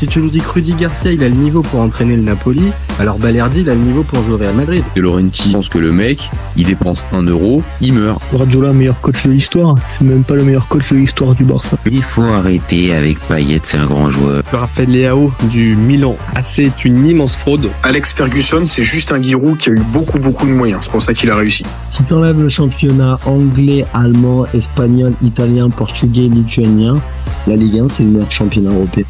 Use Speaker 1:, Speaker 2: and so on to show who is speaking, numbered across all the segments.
Speaker 1: Si tu nous dis que Rudy Garcia, il a le niveau pour entraîner le Napoli, alors Balerdi, il a le niveau pour jouer au Real Madrid.
Speaker 2: De Laurenti pense que le mec, il dépense 1 euro, il meurt.
Speaker 3: Guardiola, meilleur coach de l'histoire, c'est même pas le meilleur coach de l'histoire du Barça.
Speaker 4: Il faut arrêter avec Payet, c'est un grand joueur.
Speaker 5: Raphaël Leao du Milan, c'est une immense fraude.
Speaker 6: Alex Ferguson, c'est juste un Giroud qui a eu beaucoup de moyens, c'est pour ça qu'il a réussi.
Speaker 7: Si t'enlèves le championnat anglais, allemand, espagnol, italien, portugais, lituanien, la Ligue 1, c'est le meilleur championnat européen.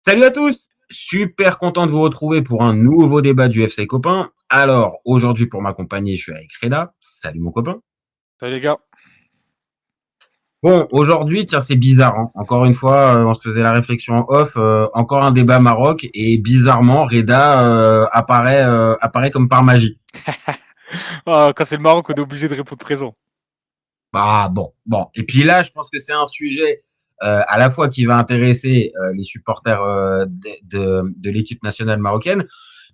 Speaker 8: Salut à tous! Super content de vous retrouver pour un nouveau débat du FC Copain. Alors, aujourd'hui, pour m'accompagner, je suis avec Reda. Salut mon copain.
Speaker 9: Salut les gars.
Speaker 8: Bon, aujourd'hui, tiens, c'est bizarre, hein. Encore une fois, on se faisait la réflexion en off, encore un débat Maroc, et bizarrement, Reda apparaît comme par magie.
Speaker 9: Quand c'est le Maroc, on est obligé de répondre présent.
Speaker 8: Bah bon. Et puis là, je pense que c'est un sujet à la fois qui va intéresser les supporters de l'équipe nationale marocaine,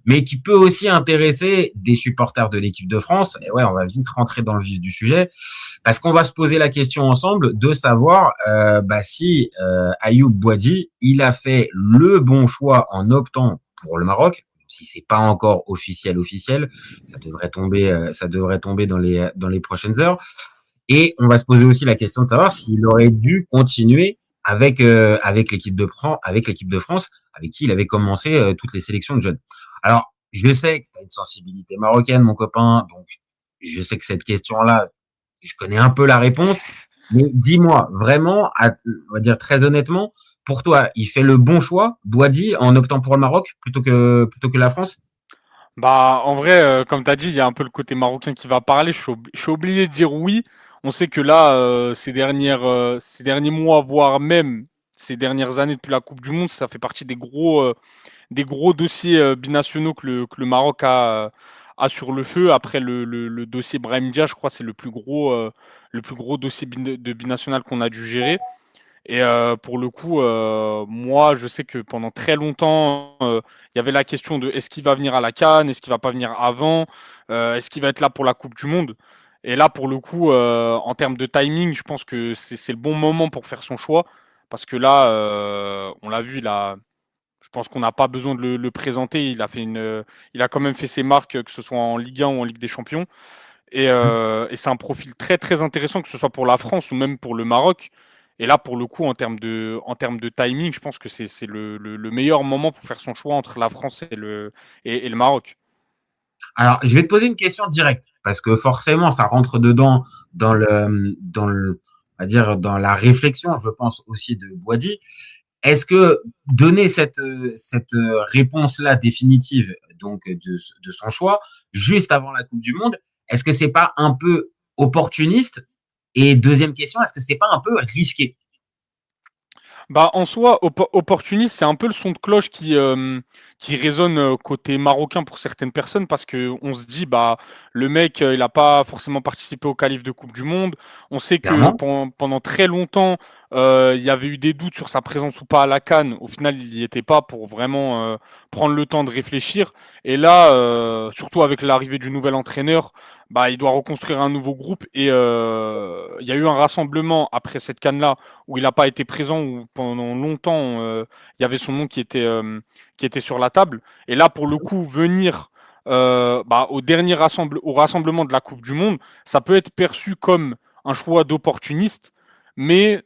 Speaker 8: mais qui peut aussi intéresser des supporters de l'équipe de France. Et ouais, on va vite rentrer dans le vif du sujet, parce qu'on va se poser la question ensemble de savoir si Ayoub Boadi, il a fait le bon choix en optant pour le Maroc. Si c'est pas encore officiel, ça devrait tomber dans les prochaines heures. Et on va se poser aussi la question de savoir s'il aurait dû continuer avec l'équipe de France, avec qui il avait commencé toutes les sélections de jeunes. Alors, je sais que tu as une sensibilité marocaine, mon copain, donc je sais que cette question-là, je connais un peu la réponse, mais dis-moi, vraiment, on va dire très honnêtement, pour toi, il fait le bon choix, Boadi, en optant pour le Maroc plutôt que la France?
Speaker 9: Bah, en vrai, comme tu as dit, il y a un peu le côté marocain qui va parler. Je suis obligé de dire oui. On sait que là, ces derniers mois, voire même ces dernières années depuis la Coupe du Monde, ça fait partie des gros dossiers binationaux que le Maroc a sur le feu. Après le dossier Brahim Diaz, je crois, c'est le plus gros dossier de binational qu'on a dû gérer. Et pour le coup, moi, je sais que pendant très longtemps, il y avait la question de est-ce qu'il va venir à la CAN, est-ce qu'il va pas venir avant, est-ce qu'il va être là pour la Coupe du Monde. Et là, pour le coup, en termes de timing, je pense que c'est le bon moment pour faire son choix, parce que là, on l'a vu, je pense qu'on n'a pas besoin de le présenter. Il a quand même fait ses marques, que ce soit en Ligue 1 ou en Ligue des Champions. Et c'est un profil très très intéressant, que ce soit pour la France ou même pour le Maroc. Et là, pour le coup, en termes de timing, je pense que c'est le meilleur moment pour faire son choix entre la France et le Maroc.
Speaker 8: Alors, je vais te poser une question directe, parce que forcément, ça rentre dedans dans on va dire, dans la réflexion, je pense aussi de Boadi. Est-ce que donner cette réponse-là définitive, donc de son choix, juste avant la Coupe du Monde, est-ce que c'est pas un peu opportuniste? Et deuxième question, est-ce que c'est pas un peu risqué?
Speaker 9: Bah, en soi, opportuniste, c'est un peu le son de cloche qui résonne côté marocain pour certaines personnes, parce que on se dit, bah, le mec, il n'a pas forcément participé au qualif de Coupe du Monde. On sait que
Speaker 8: Clairement.
Speaker 9: pendant très longtemps, il y avait eu des doutes sur sa présence ou pas à la CAN. Au final, il n'y était pas pour vraiment prendre le temps de réfléchir. Et là, surtout avec l'arrivée du nouvel entraîneur, bah, il doit reconstruire un nouveau groupe. Et il y a eu un rassemblement après cette CAN-là où il n'a pas été présent, où pendant longtemps, il y avait son nom qui était sur la table. Et là, pour le coup, venir au rassemblement de la Coupe du Monde, ça peut être perçu comme un choix d'opportuniste. Mais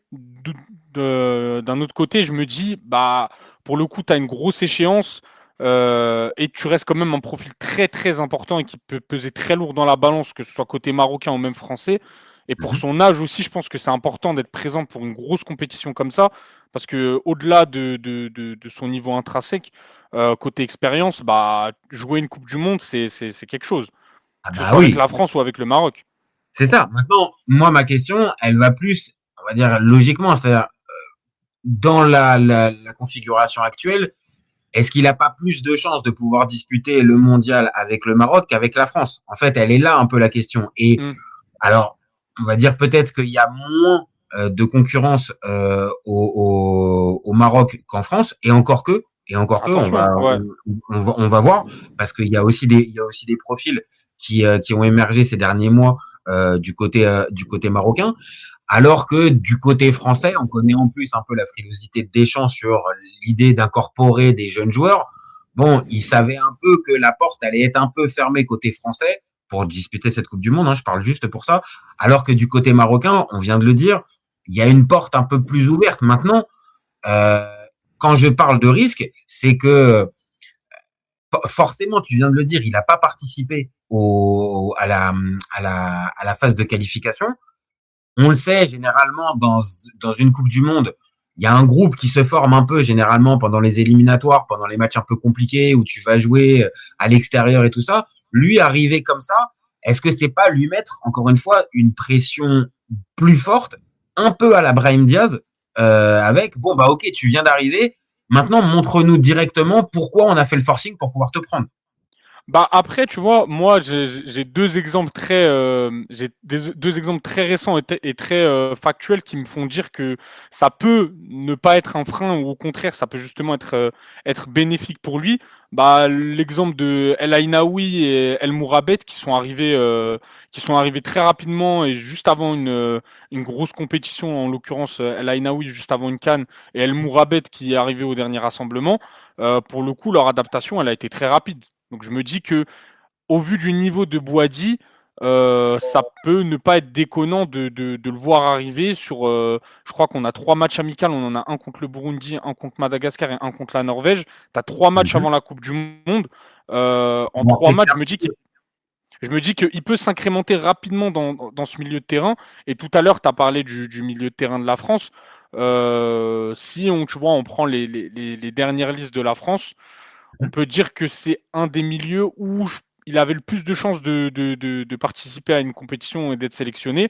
Speaker 9: d'un autre côté, je me dis, bah, pour le coup, tu as une grosse échéance et tu restes quand même un profil très très important et qui peut peser très lourd dans la balance, que ce soit côté marocain ou même français. Et pour son âge aussi, je pense que c'est important d'être présent pour une grosse compétition comme ça, parce que au-delà de son niveau intrinsèque, côté expérience, bah, jouer une Coupe du Monde, c'est quelque chose.
Speaker 8: Ah
Speaker 9: Que ce
Speaker 8: bah
Speaker 9: soit avec
Speaker 8: oui,
Speaker 9: la France ou avec le Maroc.
Speaker 8: c'est ça. Maintenant, moi, ma question, elle va plus, on va dire, logiquement, c'est-à-dire, dans la configuration actuelle, est-ce qu'il n'a pas plus de chances de pouvoir disputer le mondial avec le Maroc qu'avec la France? En fait, elle est là un peu la question. Et alors, on va dire peut-être qu'il y a moins de concurrence au Maroc qu'en France, et encore que, on
Speaker 9: Attention, ouais.
Speaker 8: va voir, parce qu'il y a aussi des profils qui ont émergé ces derniers mois du côté marocain. Alors que du côté français, on connaît en plus un peu la frilosité de Deschamps sur l'idée d'incorporer des jeunes joueurs. Bon, il savait un peu que la porte allait être un peu fermée côté français pour disputer cette Coupe du Monde, hein, je parle juste pour ça. Alors que du côté marocain, on vient de le dire, il y a une porte un peu plus ouverte. Maintenant, quand je parle de risque, c'est que forcément, tu viens de le dire, il n'a pas participé à la phase de qualification. On le sait, généralement, dans une Coupe du Monde, il y a un groupe qui se forme un peu, généralement, pendant les éliminatoires, pendant les matchs un peu compliqués, où tu vas jouer à l'extérieur et tout ça. Lui, arriver comme ça, est-ce que c'est pas lui mettre, encore une fois, une pression plus forte, un peu à la Brahim Diaz, avec, bon, bah ok, tu viens d'arriver, maintenant, montre-nous directement pourquoi on a fait le forcing pour pouvoir te prendre.
Speaker 9: Bah après, tu vois, moi j'ai deux exemples très deux exemples très récents et très factuels qui me font dire que ça peut ne pas être un frein ou au contraire ça peut justement être bénéfique pour lui. Bah l'exemple de El Ainaoui et El Mourabet qui sont arrivés très rapidement et juste avant une grosse compétition, en l'occurrence El Ainaoui juste avant une CAN et El Mourabet qui est arrivé au dernier rassemblement. Pour le coup, leur adaptation elle a été très rapide. Donc je me dis que, au vu du niveau de Boadi, ça peut ne pas être déconnant de le voir arriver sur. Je crois qu'on a 3 matchs amicaux. On en a un contre le Burundi, un contre Madagascar et un contre la Norvège. Tu as 3 matchs avant la Coupe du Monde. En 3 matchs, je me dis qu'il peut s'incrémenter rapidement dans ce milieu de terrain. Et tout à l'heure, tu as parlé du milieu de terrain de la France. Si on prend les dernières listes de la France. On peut dire que c'est un des milieux où il avait le plus de chances de participer à une compétition et d'être sélectionné.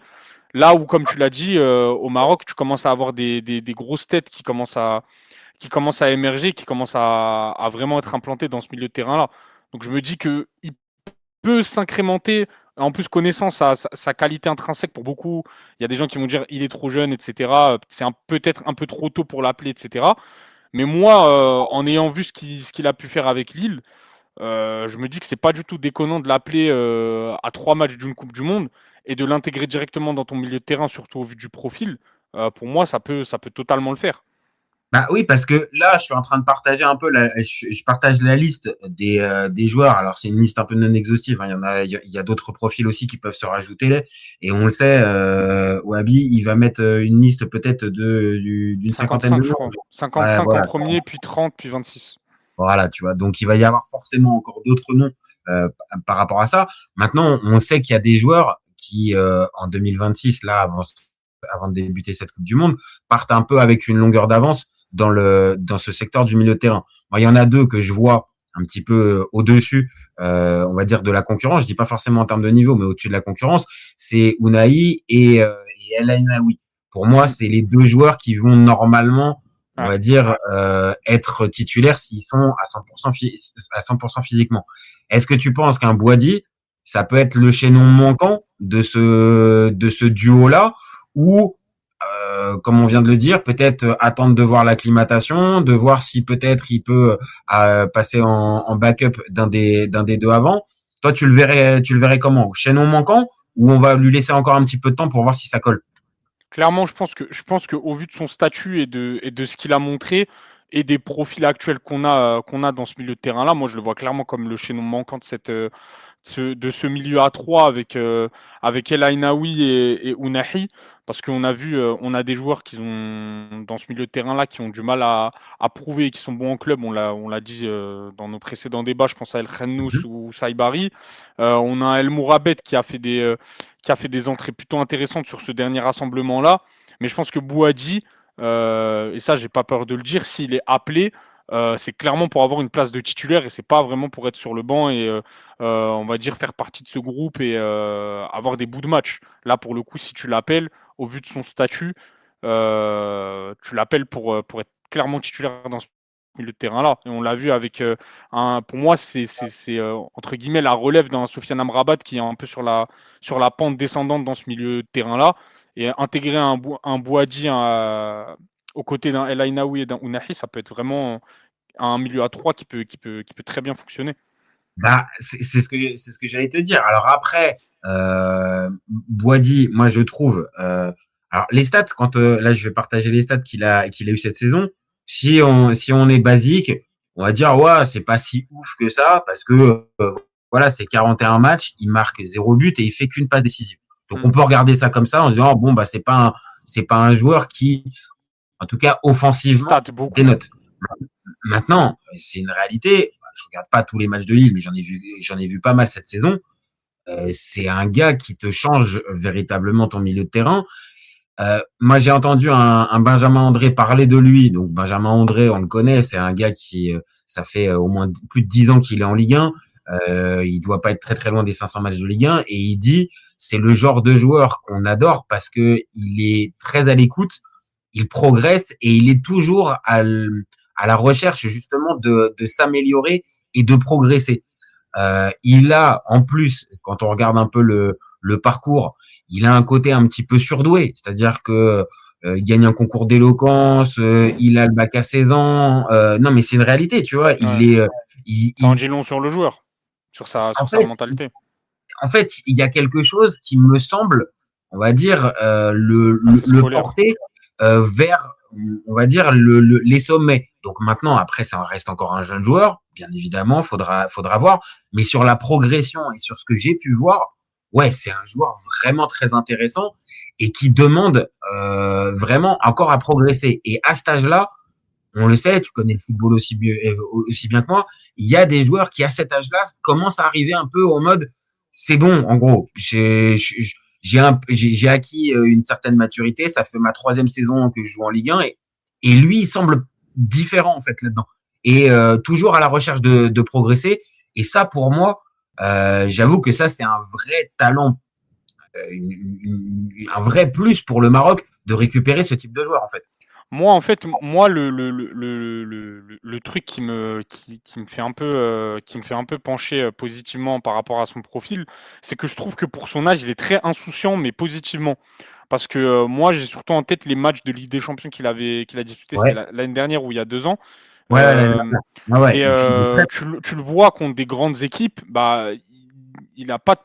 Speaker 9: Là où, comme tu l'as dit, au Maroc, tu commences à avoir des grosses têtes qui commencent à émerger, qui commencent à vraiment être implantées dans ce milieu de terrain-là. Donc je me dis qu'il peut s'incrémenter. En plus, connaissant sa qualité intrinsèque, pour beaucoup, il y a des gens qui vont dire il est trop jeune, etc. C'est peut-être un peu trop tôt pour l'appeler, etc. Mais moi, en ayant vu ce qu'il a pu faire avec Lille, je me dis que c'est pas du tout déconnant de l'appeler à 3 matchs d'une Coupe du Monde et de l'intégrer directement dans ton milieu de terrain, surtout au vu du profil. Pour moi, ça peut totalement le faire.
Speaker 8: Bah oui, parce que là, je suis en train de partager un peu je partage la liste des joueurs. Alors, c'est une liste un peu non exhaustive, hein. Il y a d'autres profils aussi qui peuvent se rajouter. Et on le sait, Wabi, il va mettre une liste peut-être d'une cinquantaine de joueurs.
Speaker 9: 55 en premier, puis 30, puis 26.
Speaker 8: Voilà, tu vois. Donc, il va y avoir forcément encore d'autres noms par rapport à ça. Maintenant, on sait qu'il y a des joueurs qui, en 2026, là, avant de débuter cette Coupe du Monde, partent un peu avec une longueur d'avance dans ce secteur du milieu de terrain. Moi, il y en a deux que je vois un petit peu au-dessus, on va dire, de la concurrence. Je dis pas forcément en termes de niveau, mais au-dessus de la concurrence. C'est Ounahi et El Ainaoui. Pour moi, c'est les deux joueurs qui vont normalement, on va dire, être titulaires s'ils sont à 100% physiquement. Est-ce que tu penses qu'un Boadi, ça peut être le chaînon manquant de ce duo-là, ou comme on vient de le dire, peut-être attendre de voir l'acclimatation, de voir si peut-être il peut passer en backup d'un des deux avant. Toi, tu le verrais comment? Chaînon manquant, ou on va lui laisser encore un petit peu de temps pour voir si ça colle?
Speaker 9: Clairement, je pense que au vu de son statut et de ce qu'il a montré et des profils actuels qu'on a dans ce milieu de terrain-là, moi je le vois clairement comme le chaînon manquant de ce milieu à 3 avec El Ainaoui et Ounahi, parce qu'on a vu, on a des joueurs qui ont dans ce milieu de terrain-là qui ont du mal à prouver et qui sont bons en club. On l'a dit dans nos précédents débats. Je pense à El Khannous ou Saibari. On a El Mourabet qui a fait des entrées plutôt intéressantes sur ce dernier rassemblement-là. Mais je pense que Boadi, et ça j'ai pas peur de le dire, s'il est appelé, c'est clairement pour avoir une place de titulaire et c'est pas vraiment pour être sur le banc et on va dire faire partie de ce groupe et avoir des bouts de match. Là pour le coup, si tu l'appelles, au vu de son statut, tu l'appelles pour être clairement titulaire dans ce milieu de terrain là. Et on l'a vu avec pour moi c'est entre guillemets la relève d'un Sofiane Amrabat qui est un peu sur la pente descendante dans ce milieu de terrain là, et intégrer un Boadi aux côtés d'un El Ainaoui et d'un Ounahi, ça peut être vraiment un milieu à 3 qui peut très bien fonctionner.
Speaker 8: Bah, c'est ce que j'allais te dire. Alors après, Boady, moi je trouve. Alors les stats, quand là je vais partager les stats qu'il a eu cette saison. Si on est basique, on va dire ouais, c'est pas si ouf que ça parce que voilà, c'est 41 matchs, il marque 0 but et il fait qu'une passe décisive. Donc on peut regarder ça comme ça en se disant bon bah c'est pas un joueur qui, en tout cas offensivement,
Speaker 9: Stats beaucoup.
Speaker 8: dénote. Maintenant, c'est une réalité. Je regarde pas tous les matchs de Lille, mais j'en ai vu pas mal cette saison. C'est un gars qui te change véritablement ton milieu de terrain. Moi, j'ai entendu un Benjamin André parler de lui. Donc, Benjamin André, on le connaît, c'est un gars qui, ça fait au moins plus de 10 ans qu'il est en Ligue 1. Il doit pas être très très loin des 500 matchs de Ligue 1. Et il dit, c'est le genre de joueur qu'on adore parce que il est très à l'écoute, il progresse et il est toujours à la recherche justement de s'améliorer et de progresser. Il a, en plus, quand on regarde un peu le parcours, il a un côté un petit peu surdoué, c'est-à-dire que il gagne un concours d'éloquence, il a le bac à 16 ans. Non, mais c'est une réalité, tu vois. Il
Speaker 9: Ouais.
Speaker 8: est,
Speaker 9: Ça en dit long sur le joueur, sur sa mentalité.
Speaker 8: En fait, il y a quelque chose qui me semble, on va dire, le
Speaker 9: Scolaire.
Speaker 8: porter vers, on va dire, les sommets. Donc maintenant, après, ça reste encore un jeune joueur, bien évidemment, faudra voir. Mais sur la progression et sur ce que j'ai pu voir, ouais, c'est un joueur vraiment très intéressant et qui demande vraiment encore à progresser. Et à cet âge-là, on le sait, tu connais le football aussi bien que moi, il y a des joueurs qui, à cet âge-là, commencent à arriver un peu en mode c'est bon, en gros. J'ai acquis une certaine maturité. Ça fait ma 3e saison que je joue en Ligue 1 et lui, il semble différent en fait là-dedans. Et toujours à la recherche de progresser. Et ça, pour moi, j'avoue que ça, c'est un vrai talent, un vrai plus pour le Maroc de récupérer ce type de joueur en fait.
Speaker 9: Moi, en fait, le truc qui me fait un peu pencher positivement par rapport à son profil, c'est que je trouve que pour son âge, il est très insouciant, mais positivement. Parce que moi, j'ai surtout en tête les matchs de Ligue des Champions qu'il a disputé,
Speaker 8: Ouais.
Speaker 9: c'était l'année dernière ou il y a 2 ans.
Speaker 8: Ouais, ouais.
Speaker 9: Et tu le vois contre des grandes équipes, bah, il a pas de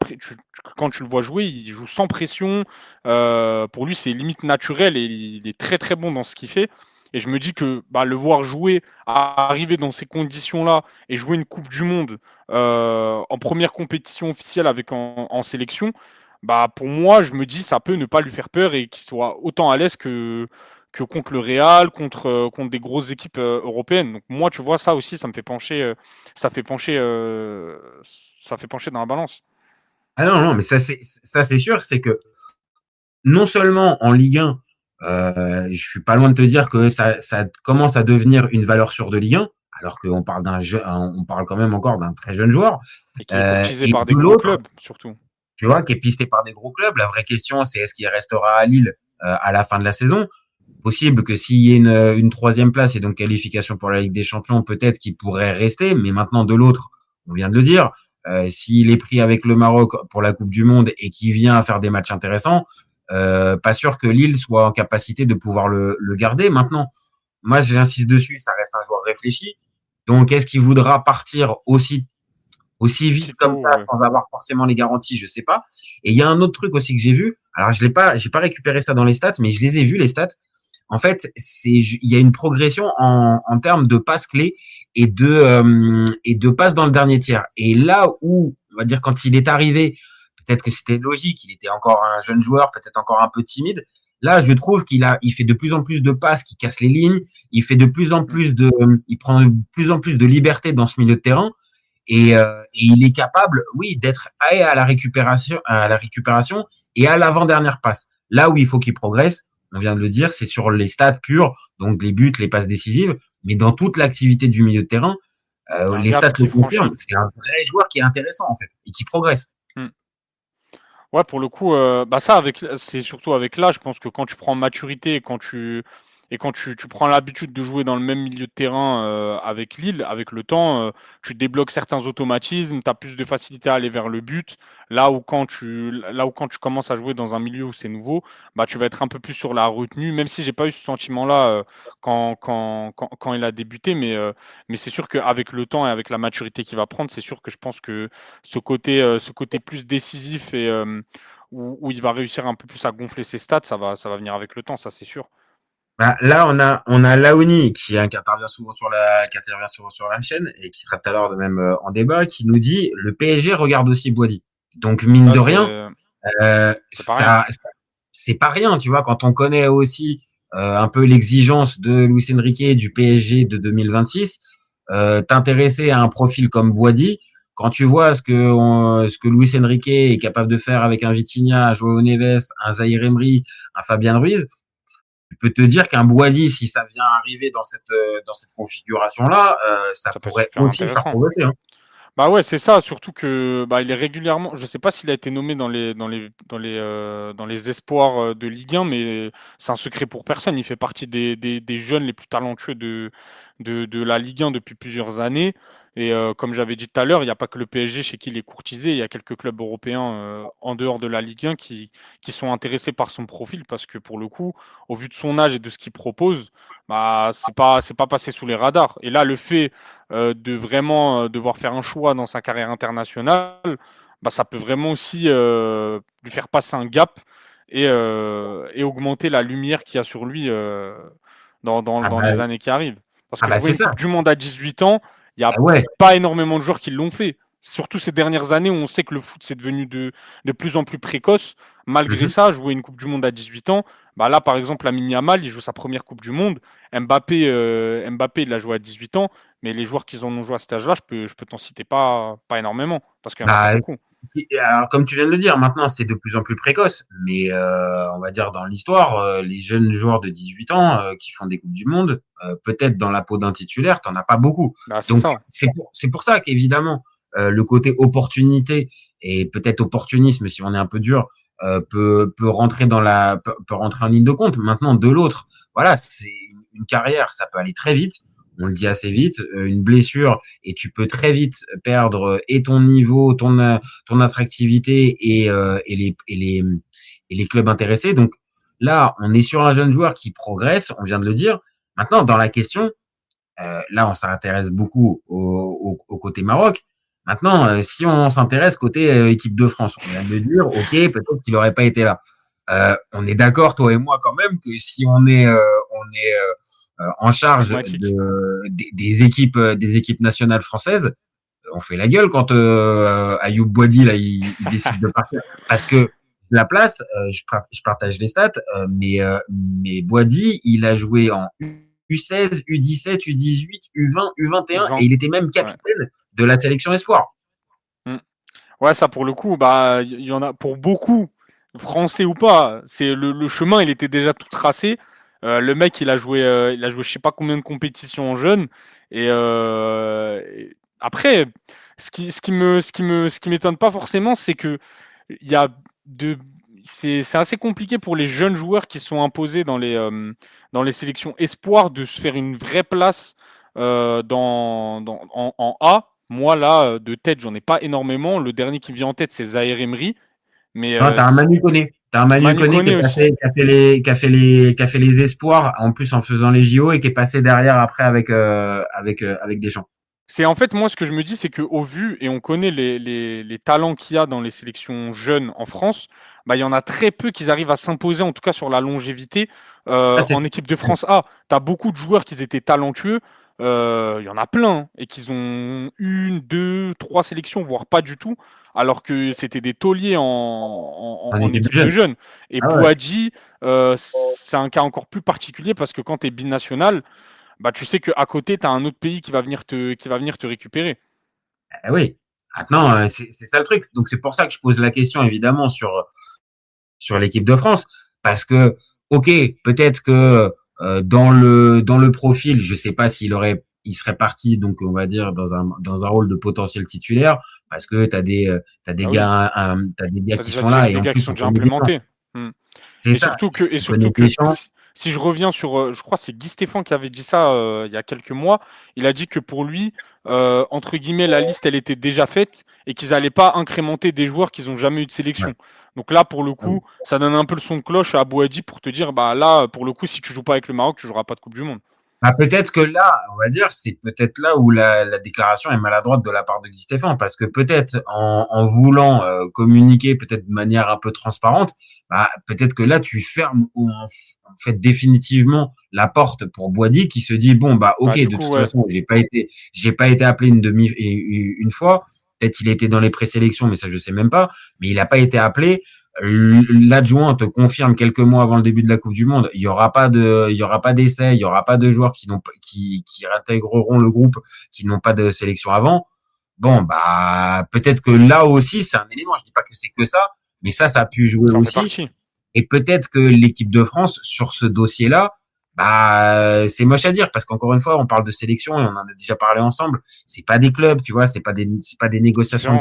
Speaker 9: quand tu le vois jouer, il joue sans pression. Pour lui, c'est limite naturel et il est très très bon dans ce qu'il fait. Et je me dis que bah, le voir jouer, arriver dans ces conditions-là et jouer une Coupe du Monde en première compétition officielle avec en sélection, bah pour moi, je me dis ça peut ne pas lui faire peur et qu'il soit autant à l'aise que contre le Real, contre des grosses équipes européennes. Donc moi, tu vois, ça aussi, ça me fait pencher, ça fait pencher dans la balance.
Speaker 8: Ah non, mais ça c'est sûr, c'est que non seulement en Ligue 1, je suis pas loin de te dire que ça commence à devenir une valeur sûre de Ligue 1, alors qu'on parle on parle quand même encore d'un très jeune joueur.
Speaker 9: Et qui est courtisé
Speaker 8: Et
Speaker 9: par des
Speaker 8: de
Speaker 9: gros
Speaker 8: l'autre,
Speaker 9: clubs, surtout.
Speaker 8: tu vois, qui est pisté par des gros clubs. La vraie question, c'est est-ce qu'il restera à Lille à la fin de la saison? Possible que s'il y ait une 3e place et donc qualification pour la Ligue des Champions, peut-être qu'il pourrait rester. Mais maintenant, de l'autre, on vient de le dire, s'il est pris avec le Maroc pour la Coupe du Monde et qu'il vient faire des matchs intéressants, pas sûr que Lille soit en capacité de pouvoir le garder. Maintenant, moi, j'insiste dessus, ça reste un joueur réfléchi. Donc, est-ce qu'il voudra partir aussi vite comme ça,
Speaker 9: ouais.
Speaker 8: sans avoir forcément les garanties, je sais pas. Et il y a un autre truc aussi que j'ai vu. Alors, j'ai pas récupéré ça dans les stats, mais je les ai vus, les stats. En fait, il y a une progression en termes de passes clés et de passes dans le dernier tiers. Et là où, on va dire, quand il est arrivé, peut-être que c'était logique, il était encore un jeune joueur, peut-être encore un peu timide. Là, je trouve il fait de plus en plus de passes qui cassent les lignes. Il fait de plus en plus il prend de plus en plus de liberté dans ce milieu de terrain. Et il est capable, oui, d'être à la récupération et à l'avant-dernière passe. Là où il faut qu'il progresse, on vient de le dire, c'est sur les stats purs, donc les buts, les passes décisives, mais dans toute l'activité du milieu de terrain, les stats le confirment. C'est un vrai joueur qui est intéressant en fait et qui progresse.
Speaker 9: Ouais, pour le coup, bah ça, c'est surtout avec l'âge. Je pense que quand tu prends maturité, quand tu Et quand tu prends l'habitude de jouer dans le même milieu de terrain avec Lille, avec le temps, tu débloques certains automatismes, tu as plus de facilité à aller vers le but. Là où quand tu commences à jouer dans un milieu où c'est nouveau, bah, tu vas être un peu plus sur la retenue, même si j'ai pas eu ce sentiment-là quand il a débuté. Mais c'est sûr qu'avec le temps et avec la maturité qu'il va prendre, c'est sûr que je pense que ce côté plus décisif et où il va réussir un peu plus à gonfler ses stats, ça va venir avec le temps, ça c'est sûr.
Speaker 8: Bah, là, on a Laoni qui intervient souvent sur la chaîne et qui sera tout à l'heure de même en débat, qui nous dit le PSG regarde aussi Boadi. Donc mine
Speaker 9: Là,
Speaker 8: de rien,
Speaker 9: c'est pas rien.
Speaker 8: c'est pas rien, tu vois, quand on connaît aussi un peu l'exigence de Luis Enrique du PSG de 2026, t'intéresser à un profil comme Boadi, quand tu vois ce que Luis Enrique est capable de faire avec un Vitinha, un Joao Neves, un Zaïre Emery, un Fabien Ruiz, tu peux te dire qu'un Boadi, si ça vient arriver dans cette configuration-là, ça
Speaker 9: Ça peut être
Speaker 8: pourrait
Speaker 9: super
Speaker 8: aussi faire
Speaker 9: intéressant.
Speaker 8: progresser. Hein.
Speaker 9: Bah ouais, c'est ça, surtout que bah, il est régulièrement, je sais pas s'il a été nommé dans les espoirs de Ligue 1, mais c'est un secret pour personne. Il fait partie des jeunes les plus talentueux de la Ligue 1 depuis plusieurs années. Et comme j'avais dit tout à l'heure, il n'y a pas que le PSG chez qui il est courtisé, il y a quelques clubs européens en dehors de la Ligue 1 qui sont intéressés par son profil parce que pour le coup, au vu de son âge et de ce qu'il propose, bah c'est pas passé sous les radars. Et là, le fait de vraiment devoir faire un choix dans sa carrière internationale, bah, ça peut vraiment aussi lui faire passer un gap et augmenter la lumière qu'il y a sur lui dans
Speaker 8: Ah bah,
Speaker 9: les années qui arrivent. Parce
Speaker 8: ah
Speaker 9: que
Speaker 8: bah
Speaker 9: jouer
Speaker 8: c'est
Speaker 9: une
Speaker 8: ça.
Speaker 9: Coupe du Monde à 18 ans, il n'y a
Speaker 8: Ah ouais.
Speaker 9: pas énormément de joueurs qui l'ont fait. Surtout ces dernières années où on sait que le foot c'est devenu de plus en plus précoce. Malgré
Speaker 8: Mhm.
Speaker 9: ça, jouer une Coupe du Monde à 18 ans, bah là par exemple, Lamine Yamal, il joue sa première Coupe du Monde. Mbappé, il l'a joué à 18 ans. Mais les joueurs qui en ont joué à cet âge-là, je peux t'en citer pas énormément, parce qu'il n'y en a pas
Speaker 8: Bah,
Speaker 9: beaucoup.
Speaker 8: alors, comme tu viens de le dire, maintenant c'est de plus en plus précoce, mais on va dire dans l'histoire, les jeunes joueurs de 18 ans qui font des coupes du monde, peut-être dans la peau d'un titulaire, t'en as pas beaucoup.
Speaker 9: Bah, c'est
Speaker 8: Donc
Speaker 9: ça.
Speaker 8: c'est pour ça qu'évidemment le côté opportunité et peut-être opportunisme, si on est un peu dur, peut rentrer peut rentrer en ligne de compte. Maintenant de l'autre, voilà, c'est une carrière, ça peut aller très vite. On le dit assez vite, une blessure et tu peux très vite perdre et ton niveau, ton attractivité et les clubs intéressés. Donc là, on est sur un jeune joueur qui progresse, on vient de le dire. Maintenant, dans la question, là, on s'intéresse beaucoup au côté Maroc. Maintenant, si on s'intéresse côté équipe de France, on vient de le dire, ok, peut-être qu'il n'aurait pas été là. On est d'accord, toi et moi, quand même, que si on est en charge
Speaker 9: Pragmatique.
Speaker 8: des équipes nationales françaises, on fait la gueule quand Ayoub Boadi là il décide de partir parce que la place, je partage les stats, mais Boadi il a joué en U16, U17, U18, U20, U21 et il était même
Speaker 9: Ouais.
Speaker 8: capitaine de la sélection espoir.
Speaker 9: Ouais, ça pour le coup, bah il y en a pour beaucoup, français ou pas. C'est le chemin, il était déjà tout tracé. Le mec, il a joué je sais pas combien de compétitions en jeune. Et après, ce qui m'étonne pas forcément, c'est que il y a de, c'est assez compliqué pour les jeunes joueurs qui sont imposés dans les sélections espoirs de se faire une vraie place en A. Moi, là, de tête, j'en ai pas énormément. Le dernier qui me vient en tête, c'est Zaïre Emery. Mais
Speaker 8: Non, t'as un Manu Koné. T'as un Manu Koné
Speaker 9: Koné aussi.
Speaker 8: qui a fait les espoirs, en plus en faisant les JO et qui est passé derrière après avec Deschamps.
Speaker 9: C'est en fait, moi, ce que je me dis, c'est qu'au vu, et on connaît les talents qu'il y a dans les sélections jeunes en France, bah, il y en a très peu qui arrivent à s'imposer, en tout cas sur la longévité, en équipe de France A. Tu as beaucoup de joueurs qui étaient talentueux, il y en a plein, hein, et qui ont 1, 2, 3 sélections, voire pas du tout, alors que c'était des tauliers en équipe de jeunes. Et
Speaker 8: Ah ouais.
Speaker 9: Boadji, c'est un cas encore plus particulier parce que quand tu es binational, bah, tu sais qu'à côté, tu as un autre pays qui va venir te récupérer.
Speaker 8: Oui. Maintenant, c'est ça le truc. Donc c'est pour ça que je pose la question évidemment sur l'équipe de France, parce que ok, peut-être que dans le profil, je sais pas il serait parti, donc on va dire dans un rôle de potentiel titulaire, parce que t'as des
Speaker 9: Ah oui.
Speaker 8: gars qui
Speaker 9: T'as
Speaker 8: sont là et
Speaker 9: des
Speaker 8: en
Speaker 9: gars qui
Speaker 8: plus
Speaker 9: sont
Speaker 8: on
Speaker 9: déjà
Speaker 8: connaît Deschamps.
Speaker 9: implémentés.
Speaker 8: C'est
Speaker 9: Et
Speaker 8: ça.
Speaker 9: surtout que,
Speaker 8: On connaît Deschamps.
Speaker 9: si je reviens sur, je crois que c'est Guy Stéphane qui avait dit ça il y a quelques mois. Il a dit que pour lui, entre guillemets, la liste, elle était déjà faite et qu'ils n'allaient pas incrémenter des joueurs qui n'ont jamais eu de sélection. Donc là, pour le coup, ça donne un peu le son de cloche à Bouhaddi pour te dire, bah là, pour le coup, si tu joues pas avec le Maroc, tu joueras pas de Coupe du Monde.
Speaker 8: Bah, peut-être que là, on va dire, c'est peut-être là où la déclaration est maladroite de la part de Guy Stéphane, parce que peut-être en voulant communiquer peut-être de manière un peu transparente, bah, peut-être que là tu fermes ou en fait définitivement la porte pour Bouhaddi qui se dit bon bah ok,
Speaker 9: Bah, du
Speaker 8: de
Speaker 9: coup,
Speaker 8: toute
Speaker 9: ouais.
Speaker 8: façon j'ai pas été appelé une fois, peut-être il a été dans les présélections mais ça je sais même pas, mais il a pas été appelé. L'adjoint te confirme quelques mois avant le début de la Coupe du Monde, il y aura pas d'essai, il y aura pas de joueurs qui réintégreront le groupe, qui n'ont pas de sélection avant. Bon, bah, peut-être que là aussi, c'est un élément. Je dis pas que c'est que ça, mais ça a pu jouer
Speaker 9: Ça en fait
Speaker 8: aussi.
Speaker 9: partie.
Speaker 8: Et peut-être que l'équipe de France, sur ce dossier-là, bah, c'est moche à dire parce qu'encore une fois, on parle de sélection et on en a déjà parlé ensemble. C'est pas des clubs, tu vois, c'est pas des négociations,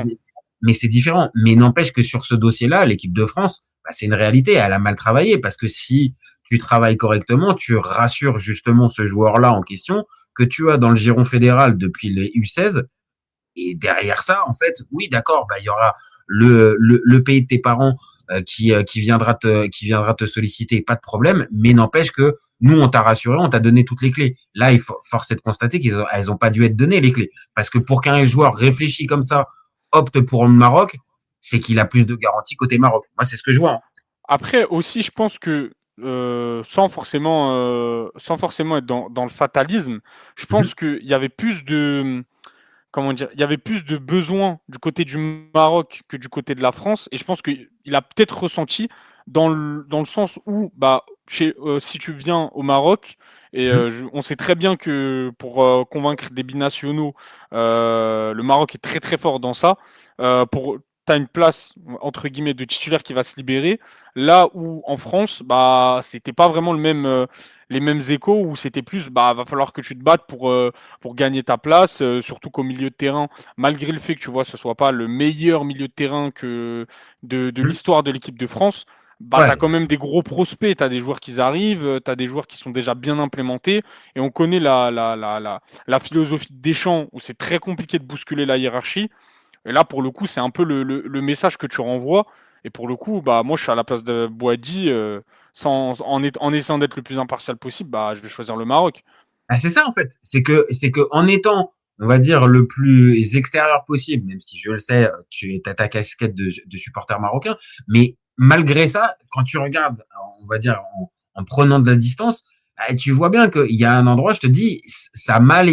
Speaker 8: mais c'est différent. Mais n'empêche que sur ce dossier-là, l'équipe de France, bah, c'est une réalité. Elle a mal travaillé parce que si tu travailles correctement, tu rassures justement ce joueur-là en question que tu as dans le giron fédéral depuis les U16. Et derrière ça, en fait, oui, d'accord, bah, il y aura le pays de tes parents qui viendra te solliciter, pas de problème, mais n'empêche que nous, on t'a rassuré, on t'a donné toutes les clés. Là, force est de constater qu'elles ont pas dû être données, les clés. Parce que pour qu'un joueur réfléchit comme ça, opte pour le Maroc, c'est qu'il a plus de garanties côté Maroc. Moi, c'est ce que je vois. Hein.
Speaker 9: Après aussi, je pense que sans forcément être dans le fatalisme, je pense qu'il y avait plus de comment dire, il y avait plus de besoins du côté du Maroc que du côté de la France, et je pense qu'il a peut-être ressenti dans le sens où bah si tu viens au Maroc et on sait très bien que pour convaincre des binationaux, le Maroc est très très fort dans ça. T'as une place entre guillemets de titulaire qui va se libérer, là où en France, bah c'était pas vraiment les mêmes échos, où c'était plus bah va falloir que tu te battes pour gagner ta place, surtout qu'au milieu de terrain, malgré le fait que tu vois ce soit pas le meilleur milieu de terrain que de l'histoire de l'équipe de France, bah t'as quand même des gros prospects, t'as des joueurs qui arrivent, t'as des joueurs qui sont déjà bien implémentés, et on connaît la philosophie de Deschamps où c'est très compliqué de bousculer la hiérarchie. Et là, pour le coup, c'est un peu le message que tu renvoies. Et pour le coup, bah, moi, je suis à la place de Bouhaddi, en essayant d'être le plus impartial possible, bah, je vais choisir le Maroc.
Speaker 8: Ah, c'est ça, en fait. C'est que en étant, on va dire, le plus extérieur possible, même si je le sais, tu as ta casquette de supporter marocain, mais malgré ça, quand tu regardes, on va dire, en prenant de la distance, tu vois bien qu'il y a un endroit, je te dis, ça a mal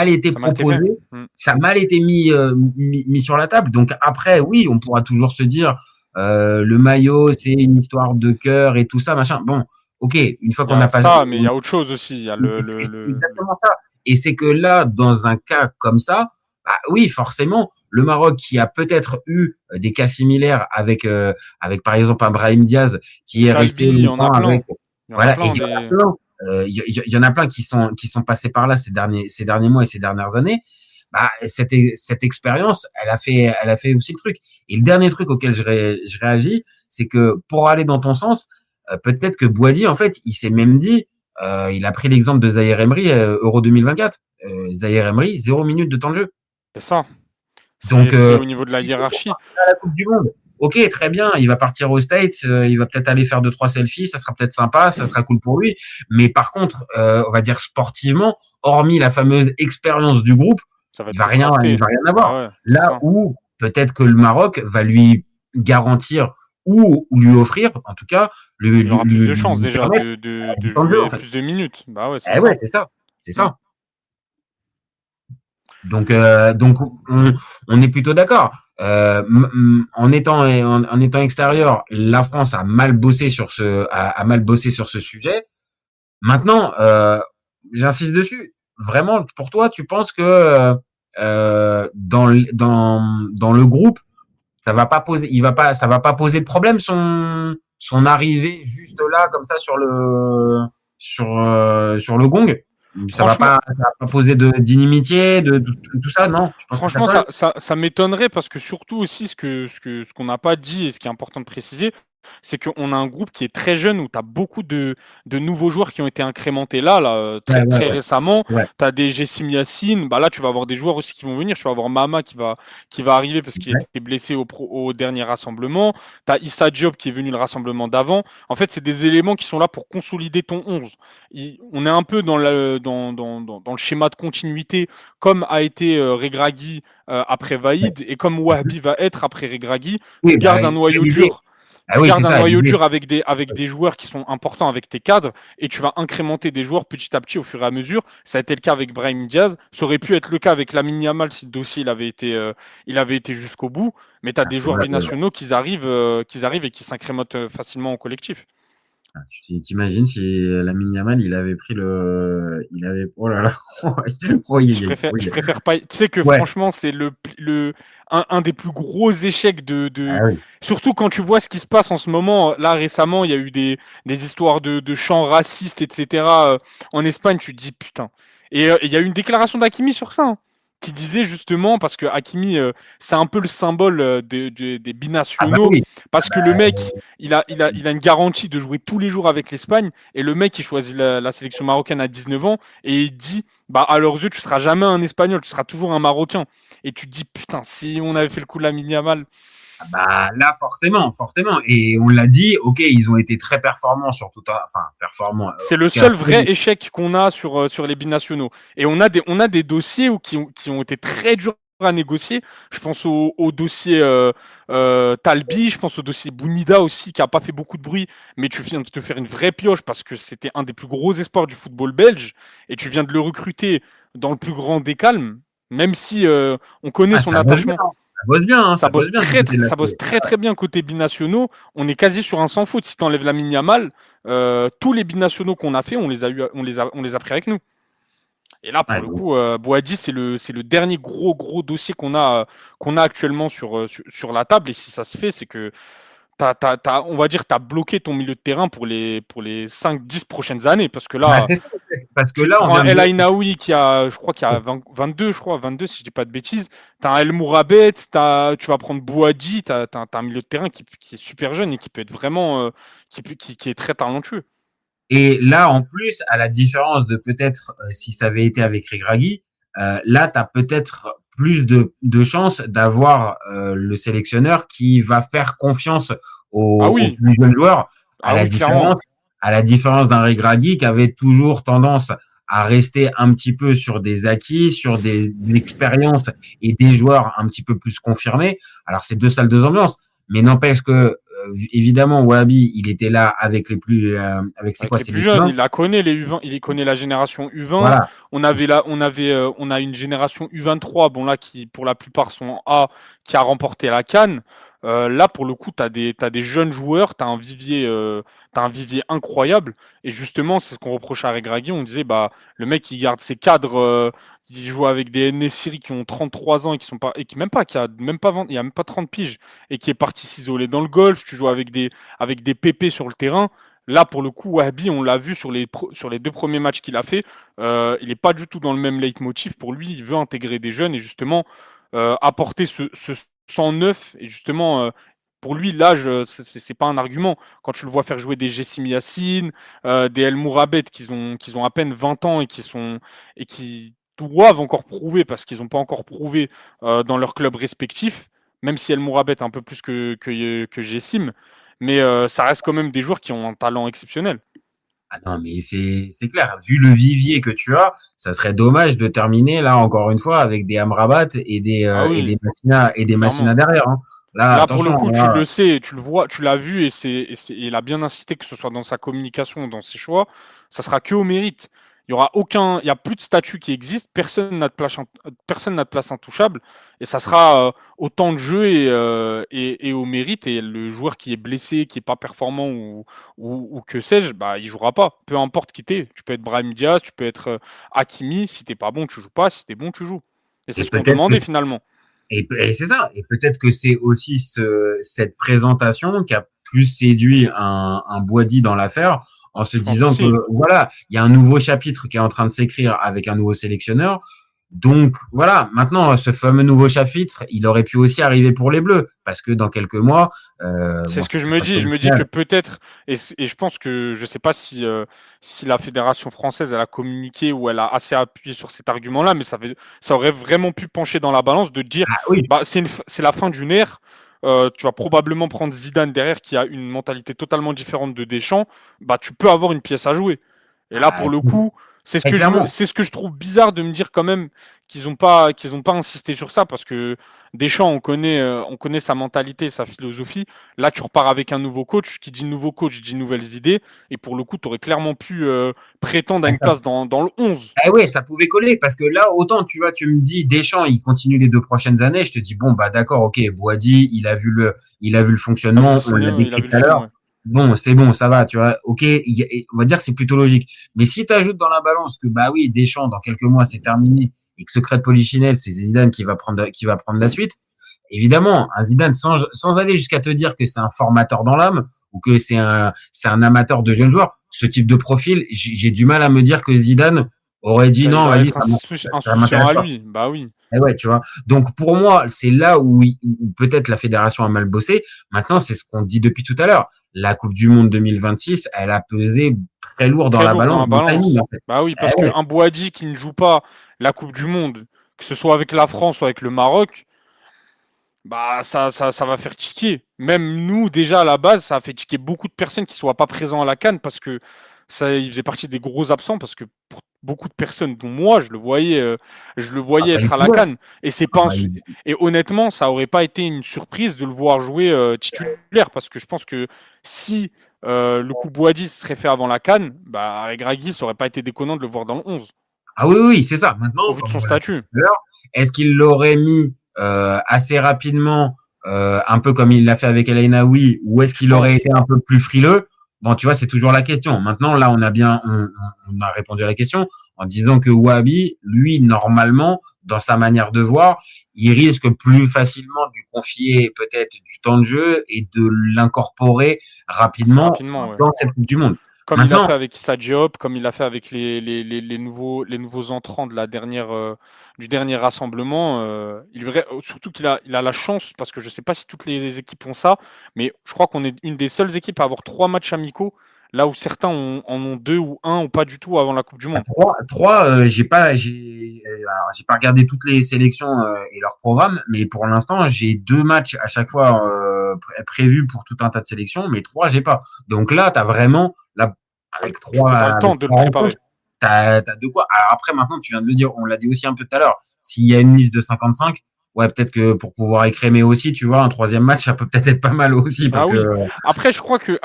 Speaker 8: été proposé, ça a mal été mis sur la table. Donc après, oui, on pourra toujours se dire, le maillot, c'est une histoire de cœur et tout ça, machin. Bon, ok, une fois qu'on a pas
Speaker 9: ça, mais il y a autre chose aussi. Il y a
Speaker 8: c'est exactement ça. Et c'est que là, dans un cas comme ça, bah oui, forcément, le Maroc qui a peut-être eu des cas similaires avec par exemple un Brahim Diaz qui est resté longtemps avec. Voilà, et il y en a plein qui sont passés par là ces derniers mois et ces dernières années. Bah, cette expérience, elle a fait aussi le truc. Et le dernier truc auquel je réagis, c'est que pour aller dans ton sens, peut-être que Bouhaddi, en fait, il s'est même dit, il a pris l'exemple de Zahir Emery, Euro 2024. Zahir Emery, 0 minute de temps de jeu.
Speaker 9: C'est ça.
Speaker 8: Donc,
Speaker 9: c'est au niveau de la hiérarchie.
Speaker 8: À la Coupe du Monde. Ok, très bien, il va partir aux States, il va peut-être aller faire 2-3 selfies, ça sera peut-être sympa, ça sera cool pour lui. Mais par contre, on va dire sportivement, hormis la fameuse expérience du groupe, il va rien avoir. Ah ouais, là où peut-être que le Maroc va lui garantir ou lui offrir, en tout cas,
Speaker 9: il aura plus de chances déjà de jouer plus de minutes. Bah ouais,
Speaker 8: c'est ça. C'est ça. Donc on est plutôt d'accord. En étant extérieur, la France a mal bossé sur ce sujet. Maintenant, j'insiste dessus. Vraiment, pour toi, tu penses que dans le groupe, ça va pas poser de problème son arrivée juste là comme ça sur le gong. Ça va pas poser d'inimitié, de tout ça, non?
Speaker 9: Franchement, ça m'étonnerait parce que surtout aussi ce qu'on n'a pas dit et ce qui est important de préciser, c'est qu'on a un groupe qui est très jeune où tu as beaucoup de nouveaux joueurs qui ont été incrémentés là très, très récemment.
Speaker 8: Ouais.
Speaker 9: Tu as des Jessim Yassine, bah là tu vas avoir des joueurs aussi qui vont venir. Tu vas avoir Mama qui va arriver parce qu'il était blessé au dernier rassemblement. Tu as Issa Diop qui est venu le rassemblement d'avant. En fait, c'est des éléments qui sont là pour consolider ton 11. On est un peu dans le schéma de continuité comme a été Regragui après Vaïd et comme Wahbi va être après Regragui.
Speaker 8: Oui,
Speaker 9: Garde un noyau dur.
Speaker 8: Ah oui,
Speaker 9: garde
Speaker 8: c'est
Speaker 9: un
Speaker 8: ça,
Speaker 9: noyau
Speaker 8: l'idée.
Speaker 9: dur avec des joueurs qui sont importants avec tes cadres et tu vas incrémenter des joueurs petit à petit au fur et à mesure. Ça a été le cas avec Brahim Diaz. Ça aurait pu être le cas avec Lamine Yamal si le dossier il avait été jusqu'au bout. Mais tu as des joueurs binationaux qui arrivent et qui s'incrémentent facilement au collectif.
Speaker 8: Tu t'imagines si Lamine Yamal, il avait pris oh là là.
Speaker 9: Je préfère pas. Tu sais que franchement, c'est un des plus gros échecs
Speaker 8: Ah oui.
Speaker 9: Surtout quand tu vois ce qui se passe en ce moment. Là, récemment, il y a eu des histoires de chants racistes, etc. En Espagne, tu te dis putain. Et il y a eu une déclaration d'Hakimi sur ça, hein, qui disait justement, parce que Hakimi, c'est un peu le symbole des binationaux, parce que le mec, il a une garantie de jouer tous les jours avec l'Espagne, et le mec, il choisit la sélection marocaine à 19 ans, et il dit, bah à leurs yeux, tu seras jamais un Espagnol, tu seras toujours un Marocain. Et tu te dis, putain, si on avait fait le coup de Lamine Yamal.
Speaker 8: Bah là, forcément. Et on l'a dit, ok, ils ont été très performants sur tout performants.
Speaker 9: C'est le seul vrai échec qu'on a sur les binationaux. Et on a des dossiers qui ont été très durs à négocier. Je pense au dossier Talbi, je pense au dossier Bounida aussi, qui a pas fait beaucoup de bruit, mais tu viens de te faire une vraie pioche parce que c'était un des plus gros espoirs du football belge, et tu viens de le recruter dans le plus grand des calmes, même si on connaît son attachement.
Speaker 8: Ça bosse bien, hein,
Speaker 9: ça bosse très très bien côté binationaux. On est quasi sur un sans faute. Si tu enlèves Lamine Yamal, tous les binationaux qu'on a fait, on les a pris avec nous. Et là, pour le coup, Boadi, c'est le dernier gros dossier qu'on a actuellement sur la table. Et si ça se fait, c'est que on va dire, tu as bloqué ton milieu de terrain pour les 5-10 prochaines années. Parce que là, on a El Ainaoui qui a, je crois qu'il y a 22 si je dis pas de bêtises. Tu as El Mourabet, tu vas prendre Boadi, tu as un milieu de terrain qui est super jeune et qui peut être vraiment, qui est très talentueux.
Speaker 8: Et là, en plus, à la différence de peut-être si ça avait été avec Regragui, là, tu as peut-être plus de chances d'avoir le sélectionneur qui va faire confiance aux plus jeunes joueurs, à la différence d'un Regragui qui avait toujours tendance à rester un petit peu sur des acquis, sur de l'expérience et des joueurs un petit peu plus confirmés. Alors, c'est deux salles, deux ambiances, mais n'empêche que évidemment, Wahbi, il était là avec les plus, avec c'est quoi,
Speaker 9: les plus jeunes. Il la connaît les U20, il connaît la génération U20.
Speaker 8: Voilà.
Speaker 9: On a une génération U23, bon là qui pour la plupart sont A, qui a remporté la CAN. Là pour le coup, t'as des jeunes joueurs, t'as un vivier incroyable. Et justement, c'est ce qu'on reprochait à Regragui. On disait le mec il garde ses cadres. Il joue avec des Nessiri qui ont 33 ans et qui a même pas 30 piges et qui est parti s'isoler dans le golf. Tu joues avec des pépés sur le terrain. Là, pour le coup, Wahbi, on l'a vu sur les 2 premiers matchs qu'il a fait. Il n'est pas du tout dans le même leitmotiv. Pour lui, il veut intégrer des jeunes et justement apporter ce 109. Et justement, pour lui, l'âge, c'est pas un argument. Quand tu le vois faire jouer des Jessim Yassine, des El Mourabet qui ont à peine 20 ans et qui doivent encore prouver, parce qu'ils n'ont pas encore prouvé dans leur club respectif, même si El Mourabet est un peu plus que Jessim, mais ça reste quand même des joueurs qui ont un talent exceptionnel.
Speaker 8: Ah non, mais c'est clair. Vu le vivier que tu as, ça serait dommage de terminer là encore une fois avec des Amrabat et des Massina derrière. Hein.
Speaker 9: Là pour le coup, tu le sais, tu le vois, tu l'as vu et il a bien insisté, que ce soit dans sa communication, dans ses choix, ça sera que au mérite. Il y a plus de statut qui existe, personne n'a de place intouchable, et ça sera au temps de jeu et au mérite, et le joueur qui est blessé, qui est pas performant ou que sais-je, il jouera pas. Peu importe qui t'es, tu peux être Brahim Diaz, tu peux être Hakimi, si t'es pas bon, tu joues pas, si t'es bon, tu joues. Et c'est ce qu'on demandait finalement.
Speaker 8: Et c'est ça. Et peut-être que c'est aussi cette présentation qui a plus séduit un Boadi dans l'affaire, en se disant que voilà, il y a un nouveau chapitre qui est en train de s'écrire avec un nouveau sélectionneur. Donc voilà, maintenant ce fameux nouveau chapitre, il aurait pu aussi arriver pour les Bleus, parce que dans quelques mois,
Speaker 9: C'est ce que je me dis. Je me dis que peut-être, et je pense que je sais pas si la fédération française elle a communiqué ou elle a assez appuyé sur cet argument-là, mais ça aurait vraiment pu pencher dans la balance de dire,
Speaker 8: oui.
Speaker 9: bah c'est la fin d'une ère. Tu vas probablement prendre Zidane derrière qui a une mentalité totalement différente de Deschamps. Bah tu peux avoir une pièce à jouer. Et là pour le coup, c'est ce que je trouve bizarre de me dire quand même qu'ils ont pas insisté sur ça, parce que Deschamps on connaît sa mentalité, sa philosophie. Là tu repars avec un nouveau coach, qui dit nouveau coach dit nouvelles idées, et pour le coup tu aurais clairement pu prétendre à une place dans le 11.
Speaker 8: Eh oui, ça pouvait coller, parce que là autant tu me dis Deschamps il continue les 2 prochaines années, je te dis bon bah d'accord, OK, Boadi, il a vu le fonctionnement, on l'a décrit tout à l'heure. Bon, c'est bon, ça va, tu vois. OK, on va dire c'est plutôt logique. Mais si tu ajoutes dans la balance que bah oui, Deschamps dans quelques mois c'est terminé et que secret de Polichinelle, c'est Zidane qui va prendre la suite, évidemment, un Zidane sans aller jusqu'à te dire que c'est un formateur dans l'âme ou que c'est un amateur de jeunes joueurs, ce type de profil, j'ai du mal à me dire que Zidane aurait dit non, vas-y,
Speaker 9: ça m'intéresse à lui. Bah oui.
Speaker 8: Et ouais, tu vois. Donc pour moi, c'est là où peut-être la fédération a mal bossé. Maintenant, c'est ce qu'on dit depuis tout à l'heure. La Coupe du Monde 2026, elle a pesé très lourd dans la balance.
Speaker 9: En fait. Bah oui, parce qu'un Boadi qui ne joue pas la Coupe du Monde, que ce soit avec la France ou avec le Maroc, bah ça va faire tiquer. Même nous, déjà à la base, ça a fait tiquer beaucoup de personnes qui ne soient pas présents à la CAN, parce que il faisait partie des gros absents, parce que pour beaucoup de personnes, dont moi, je le voyais être à la CAN. Et c'est pas et honnêtement, ça aurait pas été une surprise de le voir jouer titulaire, parce que je pense que si le coup Boadi serait fait avant la CAN, bah avec Regragui, ça aurait pas été déconnant de le voir dans le 11.
Speaker 8: Ah oui, c'est ça. Maintenant,
Speaker 9: au vu de son statut.
Speaker 8: Est-ce qu'il l'aurait mis assez rapidement, un peu comme il l'a fait avec El Ainaoui, ou est-ce qu'il aurait été un peu plus frileux? Bon, tu vois, c'est toujours la question. Maintenant, là, on a répondu à la question en disant que Wahbi, lui, normalement, dans sa manière de voir, il risque plus facilement de lui confier peut-être du temps de jeu et de l'incorporer rapidement dans cette Coupe du Monde.
Speaker 9: Comme il a fait avec Issa Diop, comme il a fait avec les nouveaux entrants de du dernier rassemblement. Surtout qu'il a la chance, parce que je ne sais pas si toutes les équipes ont ça, mais je crois qu'on est une des seules équipes à avoir 3 matchs amicaux, là où certains en ont 2 ou 1 ou pas du tout avant la Coupe du Monde.
Speaker 8: 3, j'ai pas regardé toutes les sélections et leurs programmes, mais pour l'instant j'ai 2 matchs à chaque fois prévus pour tout un tas de sélections, mais 3 j'ai pas. Donc là t'as vraiment avec 3,
Speaker 9: t'as le temps de le préparer.
Speaker 8: T'as de quoi. Alors après maintenant tu viens de le dire, on l'a dit aussi un peu tout à l'heure. S'il y a une liste de 55. Ouais, peut-être que pour pouvoir écrémer aussi, tu vois, un 3e match, ça peut peut-être être pas mal aussi. Parce
Speaker 9: oui. Après, je crois que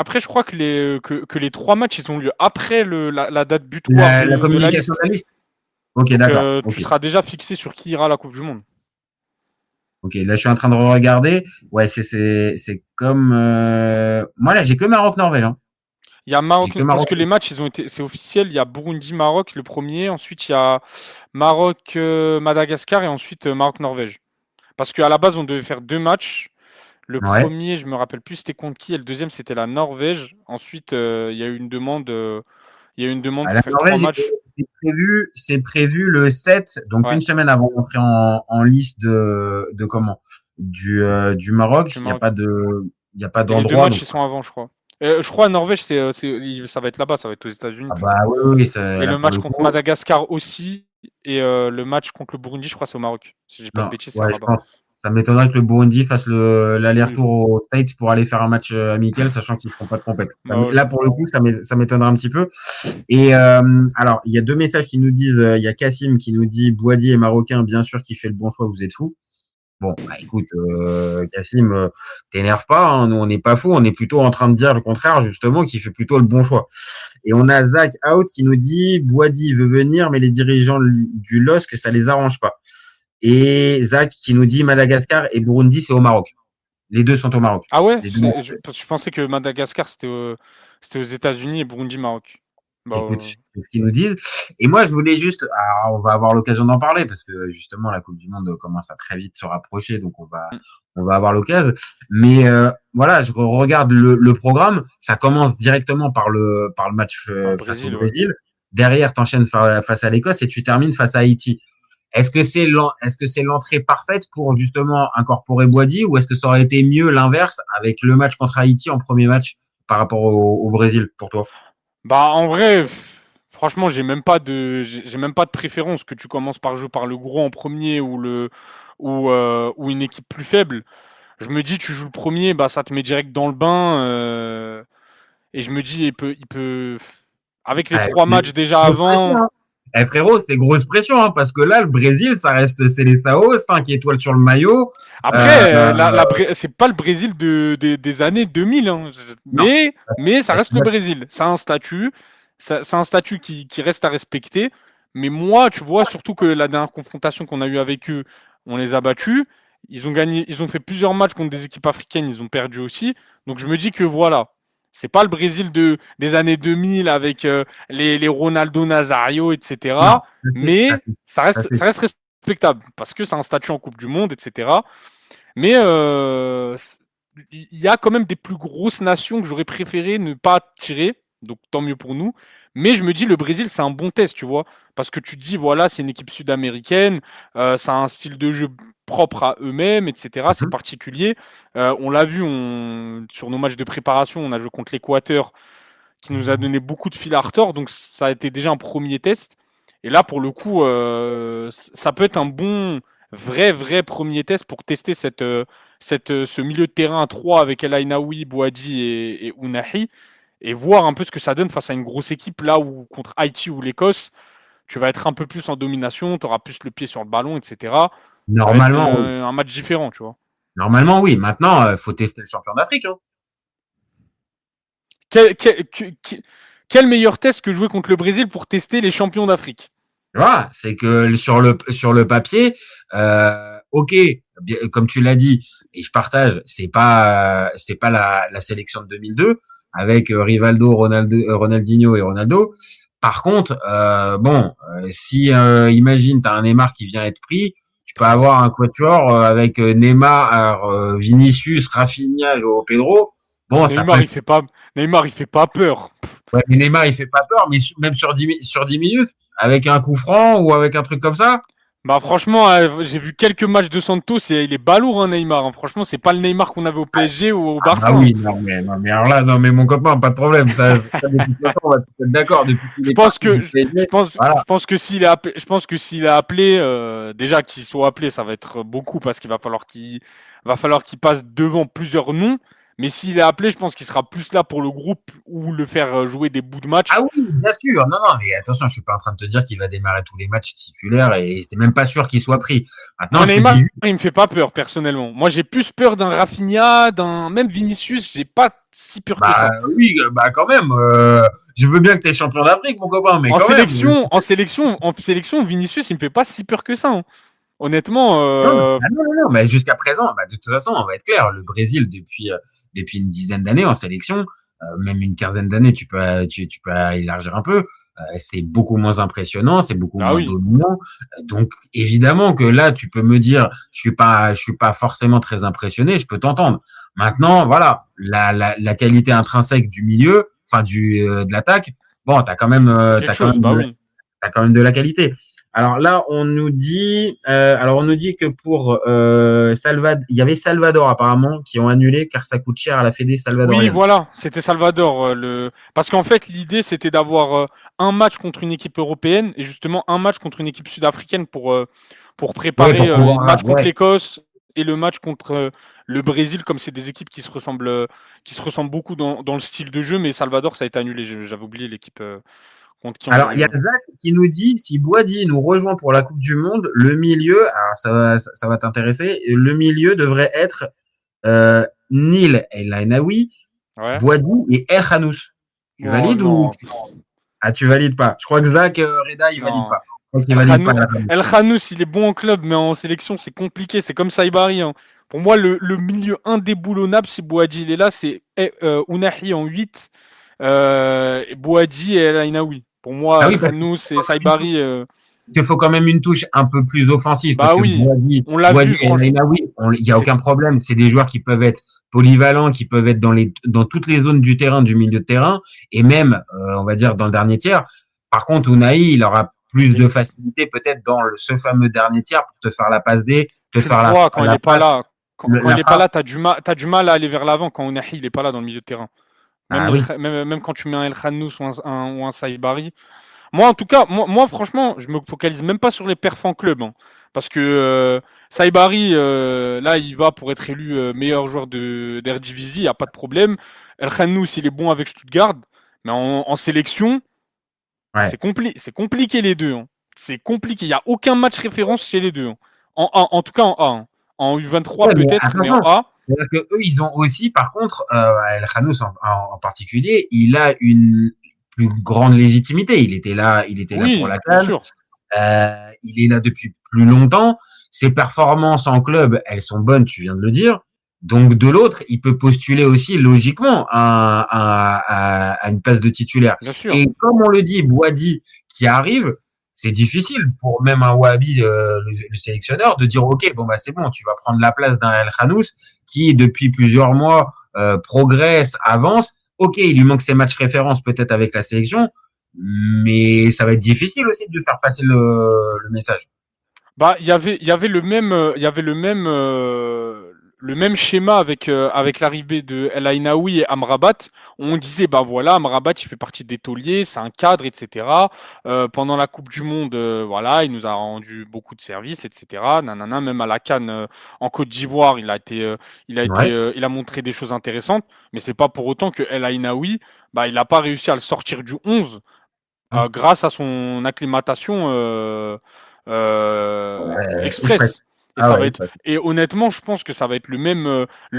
Speaker 9: les 3 matchs, ils ont lieu après la date butoir
Speaker 8: la communication de la liste. Ok,
Speaker 9: donc,
Speaker 8: d'accord.
Speaker 9: Tu seras déjà fixé sur qui ira à la Coupe du Monde.
Speaker 8: Ok, là, je suis en train de regarder. Ouais, c'est comme moi là, j'ai que Maroc-Norvège. Hein.
Speaker 9: Il y a Maroc, parce que les matchs, c'est officiel. Il y a Burundi-Maroc le premier, ensuite il y a Maroc-Madagascar et ensuite Maroc-Norvège. Parce qu'à la base, on devait faire 2 matchs. Le premier, je me rappelle plus c'était contre qui, et le deuxième, c'était la Norvège. Ensuite, il y a eu une demande pour faire 3 matchs.
Speaker 8: C'est prévu le 7, donc une semaine avant d'entrer en liste du Maroc. Il n'y a pas d'endroit.
Speaker 9: Les 2 matchs, ils sont avant, je crois. Je crois à Norvège, ça va être là-bas, ça va être aux États-Unis.
Speaker 8: Oui,
Speaker 9: et le match contre Madagascar aussi. Et le match contre le Burundi, je crois, c'est au Maroc. Si j'ai pas de bêtises, c'est là-bas.
Speaker 8: Ça m'étonnerait que le Burundi fasse l'aller-retour aux States pour aller faire un match amical, sachant qu'ils ne feront pas de compète. Là, pour le coup, ça m'étonnerait un petit peu. Et alors, il y a 2 messages qui nous disent, il y a Kassim qui nous dit Boadi est marocain, bien sûr qu'il fait le bon choix, vous êtes fous. Bon, écoute, Kassim, t'énerve pas, hein, nous on n'est pas fous, on est plutôt en train de dire le contraire, justement, qu'il fait plutôt le bon choix. Et on a Zach Out qui nous dit Boadi veut venir, mais les dirigeants du LOSC, ça les arrange pas. Et Zach qui nous dit Madagascar et Burundi, c'est au Maroc. Les 2 sont au Maroc.
Speaker 9: Ah ouais, je pensais que Madagascar, c'était aux États-Unis et Burundi, Maroc.
Speaker 8: Écoute, c'est ce qu'ils nous disent. Et moi, je voulais juste, alors on va avoir l'occasion d'en parler parce que justement la Coupe du Monde commence à très vite se rapprocher, donc on va avoir l'occasion. Mais voilà, je regarde le programme. Ça commence directement par le match face au Brésil. Derrière, t'enchaînes face à l'Écosse et tu termines face à Haïti. Est-ce que c'est l'entrée parfaite pour justement incorporer Boadi, ou est-ce que ça aurait été mieux l'inverse avec le match contre Haïti en premier match par rapport au Brésil pour toi?
Speaker 9: Bah, en vrai, franchement, j'ai même pas de préférence que tu commences par jouer par le gros en premier ou une équipe plus faible. Je me dis, tu joues le premier, bah, ça te met direct dans le bain, et je me dis, il peut, avec les 3 matchs déjà avant.
Speaker 8: Frérot, c'est grosse pression, hein, parce que là, le Brésil, ça reste Seleção, 5 étoiles sur le maillot.
Speaker 9: Après, c'est pas le Brésil des années 2000, hein. Mais ça reste le Brésil. C'est un statut qui reste à respecter. Mais moi, tu vois, surtout que la dernière confrontation qu'on a eue avec eux, on les a battus. Ils ont gagné, ils ont fait plusieurs matchs contre des équipes africaines, ils ont perdu aussi. Donc je me dis que voilà, c'est pas le Brésil des années 2000 avec les Ronaldo Nazario, etc.
Speaker 8: Non,
Speaker 9: mais ça reste respectable parce que c'est un statut en Coupe du Monde, etc. Mais il y a quand même des plus grosses nations que j'aurais préféré ne pas tirer, donc tant mieux pour nous. Mais je me dis, le Brésil, c'est un bon test, tu vois, parce que tu te dis, voilà, c'est une équipe sud-américaine, ça a un style de jeu propre à eux-mêmes, etc. C'est particulier. On l'a vu sur nos matchs de préparation, on a joué contre l'Équateur, qui nous a donné beaucoup de fil à retordre, donc ça a été déjà un premier test. Et là, pour le coup, ça peut être un bon, vrai premier test pour tester ce milieu de terrain à 3 avec El Ainaoui, Boadi et Ounahi, et voir un peu ce que ça donne face à une grosse équipe, là où contre Haïti ou l'Écosse, tu vas être un peu plus en domination, tu auras plus le pied sur le ballon, etc.
Speaker 8: Normalement,
Speaker 9: un match différent, tu vois.
Speaker 8: Normalement, oui. Maintenant, faut tester le champion d'Afrique. Hein.
Speaker 9: Quel meilleur test que jouer contre le Brésil pour tester les champions d'Afrique?
Speaker 8: Voilà, c'est que sur le papier, ok, comme tu l'as dit, et je partage, c'est pas la sélection de 2002 avec Rivaldo, Ronaldinho et Ronaldo. Par contre, si imagine t'as un Neymar qui vient être pris, tu peux avoir un quatuor avec Neymar, Vinicius, Rafinha, João Pedro. Bon,
Speaker 9: Neymar, il fait pas peur.
Speaker 8: Ouais, mais Neymar, il fait pas peur, mais même sur 10 minutes, avec un coup franc ou avec un truc comme ça.
Speaker 9: Bah franchement, j'ai vu quelques matchs de Santos et il est balourd, hein, Neymar. Hein. Franchement, c'est pas le Neymar qu'on avait au PSG ou au Barça.
Speaker 8: Ah oui, non mais alors là, non mais mon copain, pas de problème. Ça de toute façon, on va être d'accord depuis qu'il est
Speaker 9: Je pense que s'il est appelé, déjà qu'il soit appelé, ça va être beaucoup parce qu'il va falloir qu'il passe devant plusieurs noms. Mais s'il est appelé, je pense qu'il sera plus là pour le groupe ou le faire jouer des bouts de match.
Speaker 8: Ah oui, bien sûr. Non, mais attention, je suis pas en train de te dire qu'il va démarrer tous les matchs titulaires et c'était même pas sûr qu'il soit pris. Maintenant,
Speaker 9: Neymar, il me fait pas peur personnellement. Moi, j'ai plus peur d'un Rafinha, même Vinicius. J'ai pas si peur que ça.
Speaker 8: Oui, quand même. Je veux bien que tu es champion d'Afrique, mon copain, mais
Speaker 9: en sélection, Vinicius, il me fait pas si peur que ça. Hein. Honnêtement.
Speaker 8: Non, mais jusqu'à présent, de toute façon, on va être clair. Le Brésil, depuis une dizaine d'années en sélection, même une quinzaine d'années, tu peux élargir un peu. C'est beaucoup moins impressionnant, c'est beaucoup moins dominant. Donc, évidemment que là, tu peux me dire, je suis pas forcément très impressionné, je peux t'entendre. Maintenant, voilà, la qualité intrinsèque du milieu, enfin de l'attaque, bon, t'as quand même de la qualité. Alors là, on nous dit que pour Salvador, il y avait Salvador apparemment qui ont annulé car ça coûte cher à la Fédé salvadorienne.
Speaker 9: Oui, voilà, c'était Salvador. Parce qu'en fait, l'idée c'était d'avoir un match contre une équipe européenne et justement un match contre une équipe sud-africaine pour préparer le match contre l'Écosse et le match contre le Brésil, comme c'est des équipes qui se ressemblent beaucoup dans le style de jeu. Mais Salvador, ça a été annulé. J'avais oublié l'équipe.
Speaker 8: Alors, il y a Zach qui nous dit, si Boadi nous rejoint pour la Coupe du Monde, le milieu, alors ça va t'intéresser, le milieu devrait être Nil El Ainaoui, Boadi et El Khanous. Tu valides ou tu valides pas? Je crois que Zach Reda, il valide pas.
Speaker 9: El Khanous, il est bon en club, mais en sélection, c'est compliqué. C'est comme Saibari. Hein. Pour moi, le milieu indéboulonnable, si Boadi il est là, c'est Ounahi en 8, Boadi et El Ainaoui. Pour moi, nous, c'est Saibari.
Speaker 8: Il faut quand même une touche un peu plus offensive. Parce que Boadi,
Speaker 9: on l'a vu.
Speaker 8: Il n'y a aucun problème. C'est des joueurs qui peuvent être polyvalents, qui peuvent être dans toutes les zones du terrain, du milieu de terrain, et même, on va dire, dans le dernier tiers. Par contre, Ounahi, il aura plus de facilité peut-être dans ce fameux dernier tiers pour te faire la passe D, te
Speaker 9: Tu le
Speaker 8: faire la
Speaker 9: vois quand il
Speaker 8: la
Speaker 9: est pas
Speaker 8: passe,
Speaker 9: là. Quand
Speaker 8: la
Speaker 9: il est pas
Speaker 8: frappe.
Speaker 9: là, t'as du mal à aller vers l'avant quand Ounahi il est pas là dans le milieu de terrain.
Speaker 8: Ah oui.
Speaker 9: Même quand tu mets un El Khannous ou un Saibari. Moi, en tout cas, moi, franchement, je me focalise même pas sur les perfs en club. Hein. Parce que Saibari, là, il va pour être élu meilleur joueur d'Eredivisie, il n'y a pas de problème. El Khannous, il est bon avec Stuttgart. Mais en sélection,
Speaker 8: Ouais.
Speaker 9: c'est compliqué les deux. Hein. C'est compliqué. Il n'y a aucun match référence chez les deux. Hein. En tout cas en A. Hein. En U23
Speaker 8: Ouais, mais
Speaker 9: peut-être, mais en
Speaker 8: attention,
Speaker 9: A.
Speaker 8: c'est-à-dire que eux, ils ont aussi, par contre, El Khanous en particulier, il a une plus grande légitimité. Il était là pour
Speaker 9: Oui,
Speaker 8: la
Speaker 9: bien
Speaker 8: CAN.
Speaker 9: sûr.
Speaker 8: Il est là depuis plus longtemps. Ses performances en club, elles sont bonnes, tu viens de le dire. Donc de l'autre, il peut postuler aussi logiquement à une place de titulaire.
Speaker 9: Bien sûr.
Speaker 8: Et comme on le dit, Boadi qui arrive, c'est difficile pour même un Wahabi, le sélectionneur, de dire ok, bon bah c'est bon, tu vas prendre la place d'un El Khanous qui depuis plusieurs mois progresse, avance. Ok, il lui manque ses matchs références peut-être avec la sélection, mais ça va être difficile aussi de lui faire passer le message.
Speaker 9: Bah, il y avait le même schéma avec l'arrivée de El Ainaoui et Amrabat. On disait, bah voilà, Amrabat, il fait partie des tauliers, c'est un cadre, etc. Pendant la Coupe du Monde, voilà, il nous a rendu beaucoup de services, etc. Nanana, même à la CAN en Côte d'Ivoire,
Speaker 8: Ouais.
Speaker 9: il a montré des choses intéressantes, mais c'est pas pour autant que El Ainaoui, bah, il n'a pas réussi à le sortir du 11 grâce à son acclimatation
Speaker 8: Express.
Speaker 9: express. Et
Speaker 8: Ah
Speaker 9: ça
Speaker 8: ouais,
Speaker 9: va être
Speaker 8: express.
Speaker 9: et honnêtement, je pense que ça va être le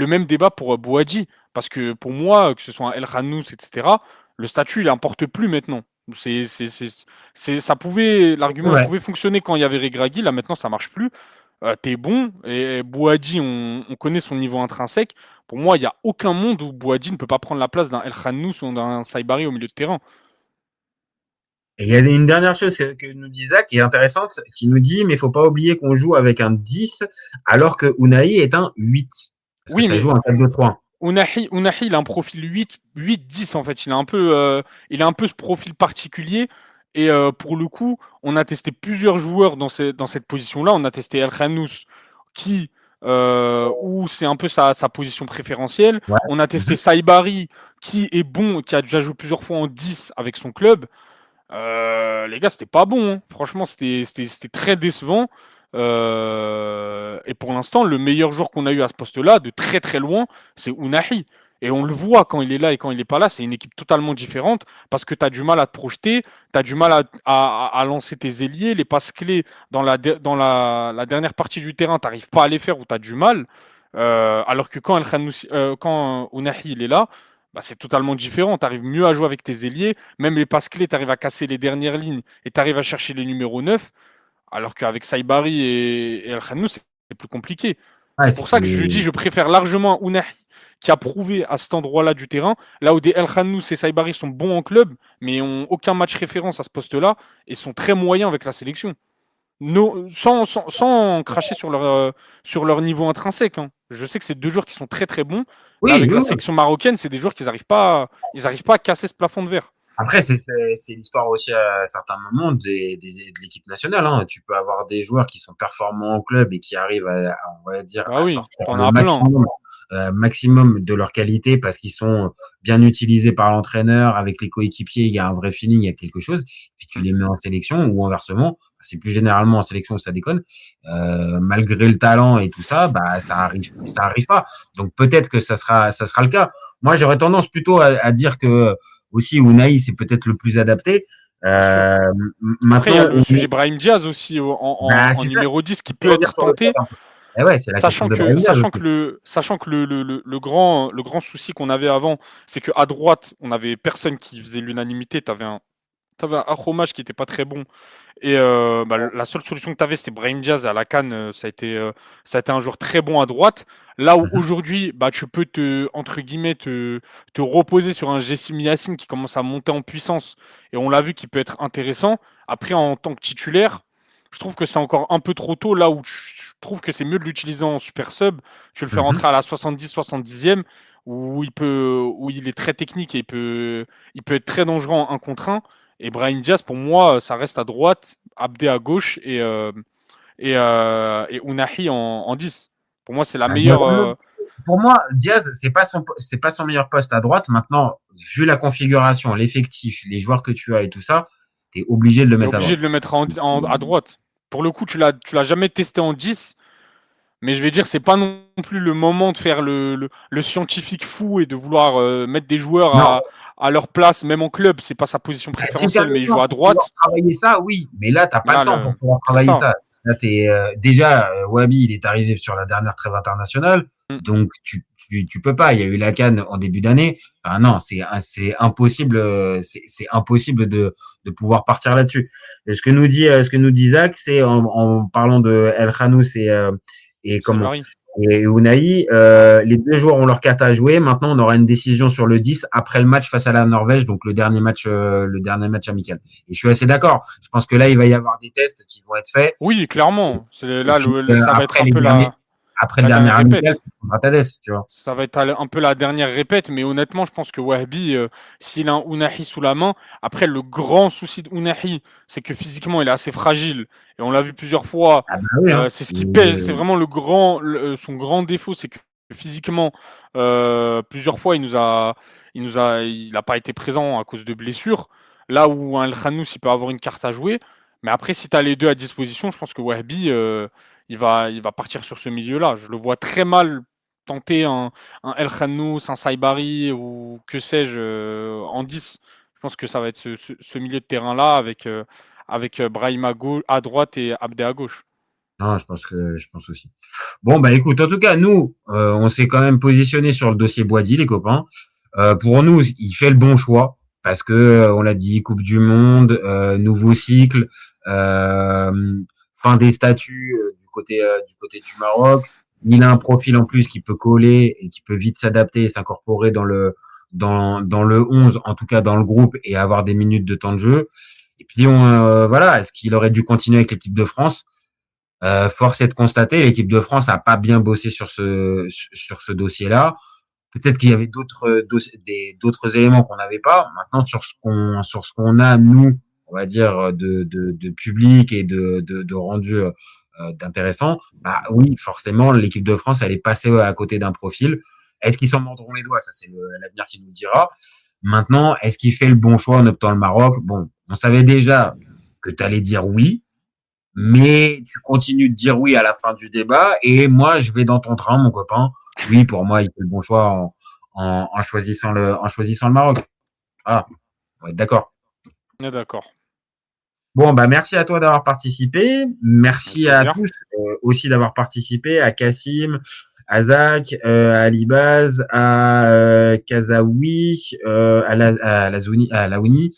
Speaker 9: même débat pour Bouadji parce que pour moi, que ce soit un El Khannous, etc., le statut il importe plus maintenant. L'argument il
Speaker 8: Ouais.
Speaker 9: pouvait fonctionner quand il y avait Regragui, là maintenant ça marche plus. T'es bon et Bouadji, on connaît son niveau intrinsèque. Pour moi, il n'y a aucun monde où Bouadji ne peut pas prendre la place d'un El Khannous ou d'un Saibari au milieu de terrain.
Speaker 8: Et il y a une dernière chose que nous dit Zach qui est intéressante, qui nous dit, mais il faut pas oublier qu'on joue avec un 10 alors que Unai est un 8. Parce que
Speaker 9: Oui,
Speaker 8: ça
Speaker 9: mais
Speaker 8: joue un 4-2-3-1.
Speaker 9: Unahi, il a un profil 8-10 en fait. Il a un peu ce profil particulier. Et pour le coup, on a testé plusieurs joueurs dans cette position-là. On a testé El Khannous, où c'est un peu sa position préférentielle.
Speaker 8: Ouais.
Speaker 9: On a testé Saibari, qui est bon, qui a déjà joué plusieurs fois en 10 avec son club. Les gars, c'était pas bon. Hein. Franchement, c'était très décevant. Et pour l'instant, le meilleur joueur qu'on a eu à ce poste-là, de très très loin, c'est Unahi. Et on le voit quand il est là et quand il n'est pas là, c'est une équipe totalement différente parce que tu as du mal à te projeter, tu as du mal à lancer tes ailiers, les passes clés dans la dernière partie du terrain, tu n'arrives pas à les faire ou tu as du mal. Alors que quand Unahi il est là, bah, c'est totalement différent. Tu arrives mieux à jouer avec tes ailiers, même les passes clés, tu arrives à casser les dernières lignes et tu arrives à chercher les numéros 9. Alors qu'avec Saibari et El Khannous, c'est plus compliqué.
Speaker 8: Ouais,
Speaker 9: C'est pour ça que je dis je préfère largement Unahi qui a prouvé à cet endroit-là du terrain, là où des El Khannous et Saibari sont bons en club, mais n'ont aucun match référence à ce poste-là et sont très moyens avec la sélection. Sans cracher sur leur niveau intrinsèque. Hein. Je sais que c'est deux joueurs qui sont très très bons, mais avec la sélection marocaine, c'est des joueurs qui n'arrivent pas à casser ce plafond de verre.
Speaker 8: Après, c'est l'histoire aussi à certains moments de l'équipe nationale. Hein. Tu peux avoir des joueurs qui sont performants au club et qui arrivent on va dire,
Speaker 9: Bah
Speaker 8: à
Speaker 9: oui,
Speaker 8: sortir
Speaker 9: t'en
Speaker 8: le
Speaker 9: as plein.
Speaker 8: maximum de leur qualité parce qu'ils sont bien utilisés par l'entraîneur. Avec les coéquipiers, il y a un vrai feeling, il y a quelque chose. Puis tu les mets en sélection ou inversement. C'est plus généralement en sélection où ça déconne. Malgré le talent et tout ça, bah ça arrive pas. Donc peut-être que ça sera le cas. Moi, j'aurais tendance plutôt à dire que aussi Unai c'est peut-être le plus adapté.
Speaker 9: Après, il y a le sujet Brahim Diaz aussi en numéro 10 qui peut être tenté.
Speaker 8: Ouais, c'est la
Speaker 9: sachant que le grand souci qu'on avait avant, c'est qu'à droite, on avait personne qui faisait l'unanimité. T'avais un Akhomach qui était pas très bon. Et la seule solution que tu avais, c'était Brahim Diaz. À la CAN, ça a été un joueur très bon à droite. Là où aujourd'hui, tu peux entre guillemets, te reposer sur un Jessim Yassine qui commence à monter en puissance. Et on l'a vu qu'il peut être intéressant. Après, en tant que titulaire, je trouve que c'est encore un peu trop tôt. Là où je trouve que c'est mieux de l'utiliser en super sub. Tu le fais rentrer à la 70-70e où il est très technique et il peut être très dangereux en 1 contre 1. Et Brahim Diaz, pour moi, ça reste à droite, Abdé à gauche et Ounahi en 10. Pour moi, c'est la meilleure.
Speaker 8: Pour moi, Diaz, c'est pas son meilleur poste à droite. Maintenant, vu la configuration, l'effectif, les joueurs que tu as et tout ça, t'es obligé de le mettre à droite.
Speaker 9: Obligé de le mettre à droite. Pour le coup, tu l'as jamais testé en 10. Mais je vais dire, c'est pas non plus le moment de faire le scientifique fou et de vouloir mettre des joueurs à leur place, même en club. C'est pas sa position préférentielle, mais il joue à droite.
Speaker 8: Pour travailler ça, oui. Mais là, t'as pas le temps pour pouvoir travailler ça. Là, déjà, Wahabi, il est arrivé sur la dernière trêve internationale. Donc, tu peux pas. Il y a eu la CAN en début d'année. Enfin, non, c'est impossible. C'est impossible de pouvoir partir là-dessus. Et ce que nous dit Zach, c'est en parlant de El Khanous et Ounahi, les deux joueurs ont leur carte à jouer. Maintenant, on aura une décision sur le 10 après le match face à la Norvège, donc le dernier match amical. Et je suis assez d'accord. Je pense que là, il va y avoir des tests qui vont être faits.
Speaker 9: Oui, clairement. Là, ça va être un peu
Speaker 8: après le dernier amical, tu vois.
Speaker 9: Ça va être un peu la dernière répète, mais honnêtement, je pense que Wahabi, s'il a un Ounahi sous la main, après, le grand souci de Ounahi, c'est que physiquement, il est assez fragile. Et on l'a vu plusieurs fois. C'est ce qui pèse. C'est vraiment son grand défaut, c'est que physiquement, plusieurs fois, il n'a pas été présent à cause de blessures. Là où un El Khanous, il peut avoir une carte à jouer. Mais après, si tu as les deux à disposition, je pense que Wahabi, il va partir sur ce milieu-là. Je le vois très mal tenter un El Khanous, un Saibari ou que sais-je en 10. Je pense que ça va être ce milieu de terrain-là avec Brahim à droite et Abdé à gauche.
Speaker 8: Non, je pense aussi. Bon, bah écoute, en tout cas, nous, on s'est quand même positionné sur le dossier Boadi, les copains. Pour nous, il fait le bon choix parce que on l'a dit, Coupe du Monde, nouveau cycle, fin des statuts du côté du Maroc. Il a un profil en plus qui peut coller et qui peut vite s'adapter et s'incorporer dans le 11, en tout cas dans le groupe, et avoir des minutes de temps de jeu. Et puis voilà, est-ce qu'il aurait dû continuer avec l'équipe de France? Force est de constater, l'équipe de France a pas bien bossé sur ce dossier-là. Peut-être qu'il y avait d'autres éléments qu'on n'avait pas. Maintenant, sur ce qu'on a, nous, on va dire, de public et de rendu d'intéressant, bah oui, forcément, l'équipe de France, elle est passée à côté d'un profil. Est-ce qu'ils s'en mordront les doigts? Ça, c'est l'avenir qui nous le dira. Maintenant, est-ce qu'il fait le bon choix en optant le Maroc? Bon, on savait déjà que tu allais dire oui, mais tu continues de dire oui à la fin du débat, et moi, je vais dans ton train, mon copain. Oui, pour moi, il fait le bon choix en choisissant le Maroc. Ah, on va être d'accord.
Speaker 9: On est d'accord.
Speaker 8: Bon, bah merci à toi d'avoir participé. Merci à tous aussi d'avoir participé, à Kassim, à Zach, à Alibaz, à Kazaoui, à Laouni.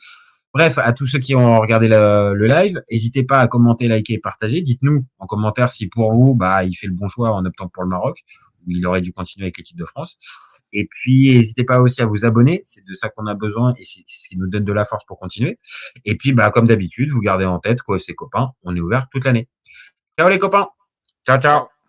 Speaker 8: Bref, à tous ceux qui ont regardé le live, n'hésitez pas à commenter, liker et partager. Dites-nous en commentaire si pour vous, bah, il fait le bon choix en optant pour le Maroc, ou il aurait dû continuer avec l'équipe de France. Et puis, n'hésitez pas aussi à vous abonner. C'est de ça qu'on a besoin et c'est ce qui nous donne de la force pour continuer. Et puis, bah, comme d'habitude, vous gardez en tête qu'OFC Copains, on est ouvert toute l'année. Ciao les copains. Ciao, ciao.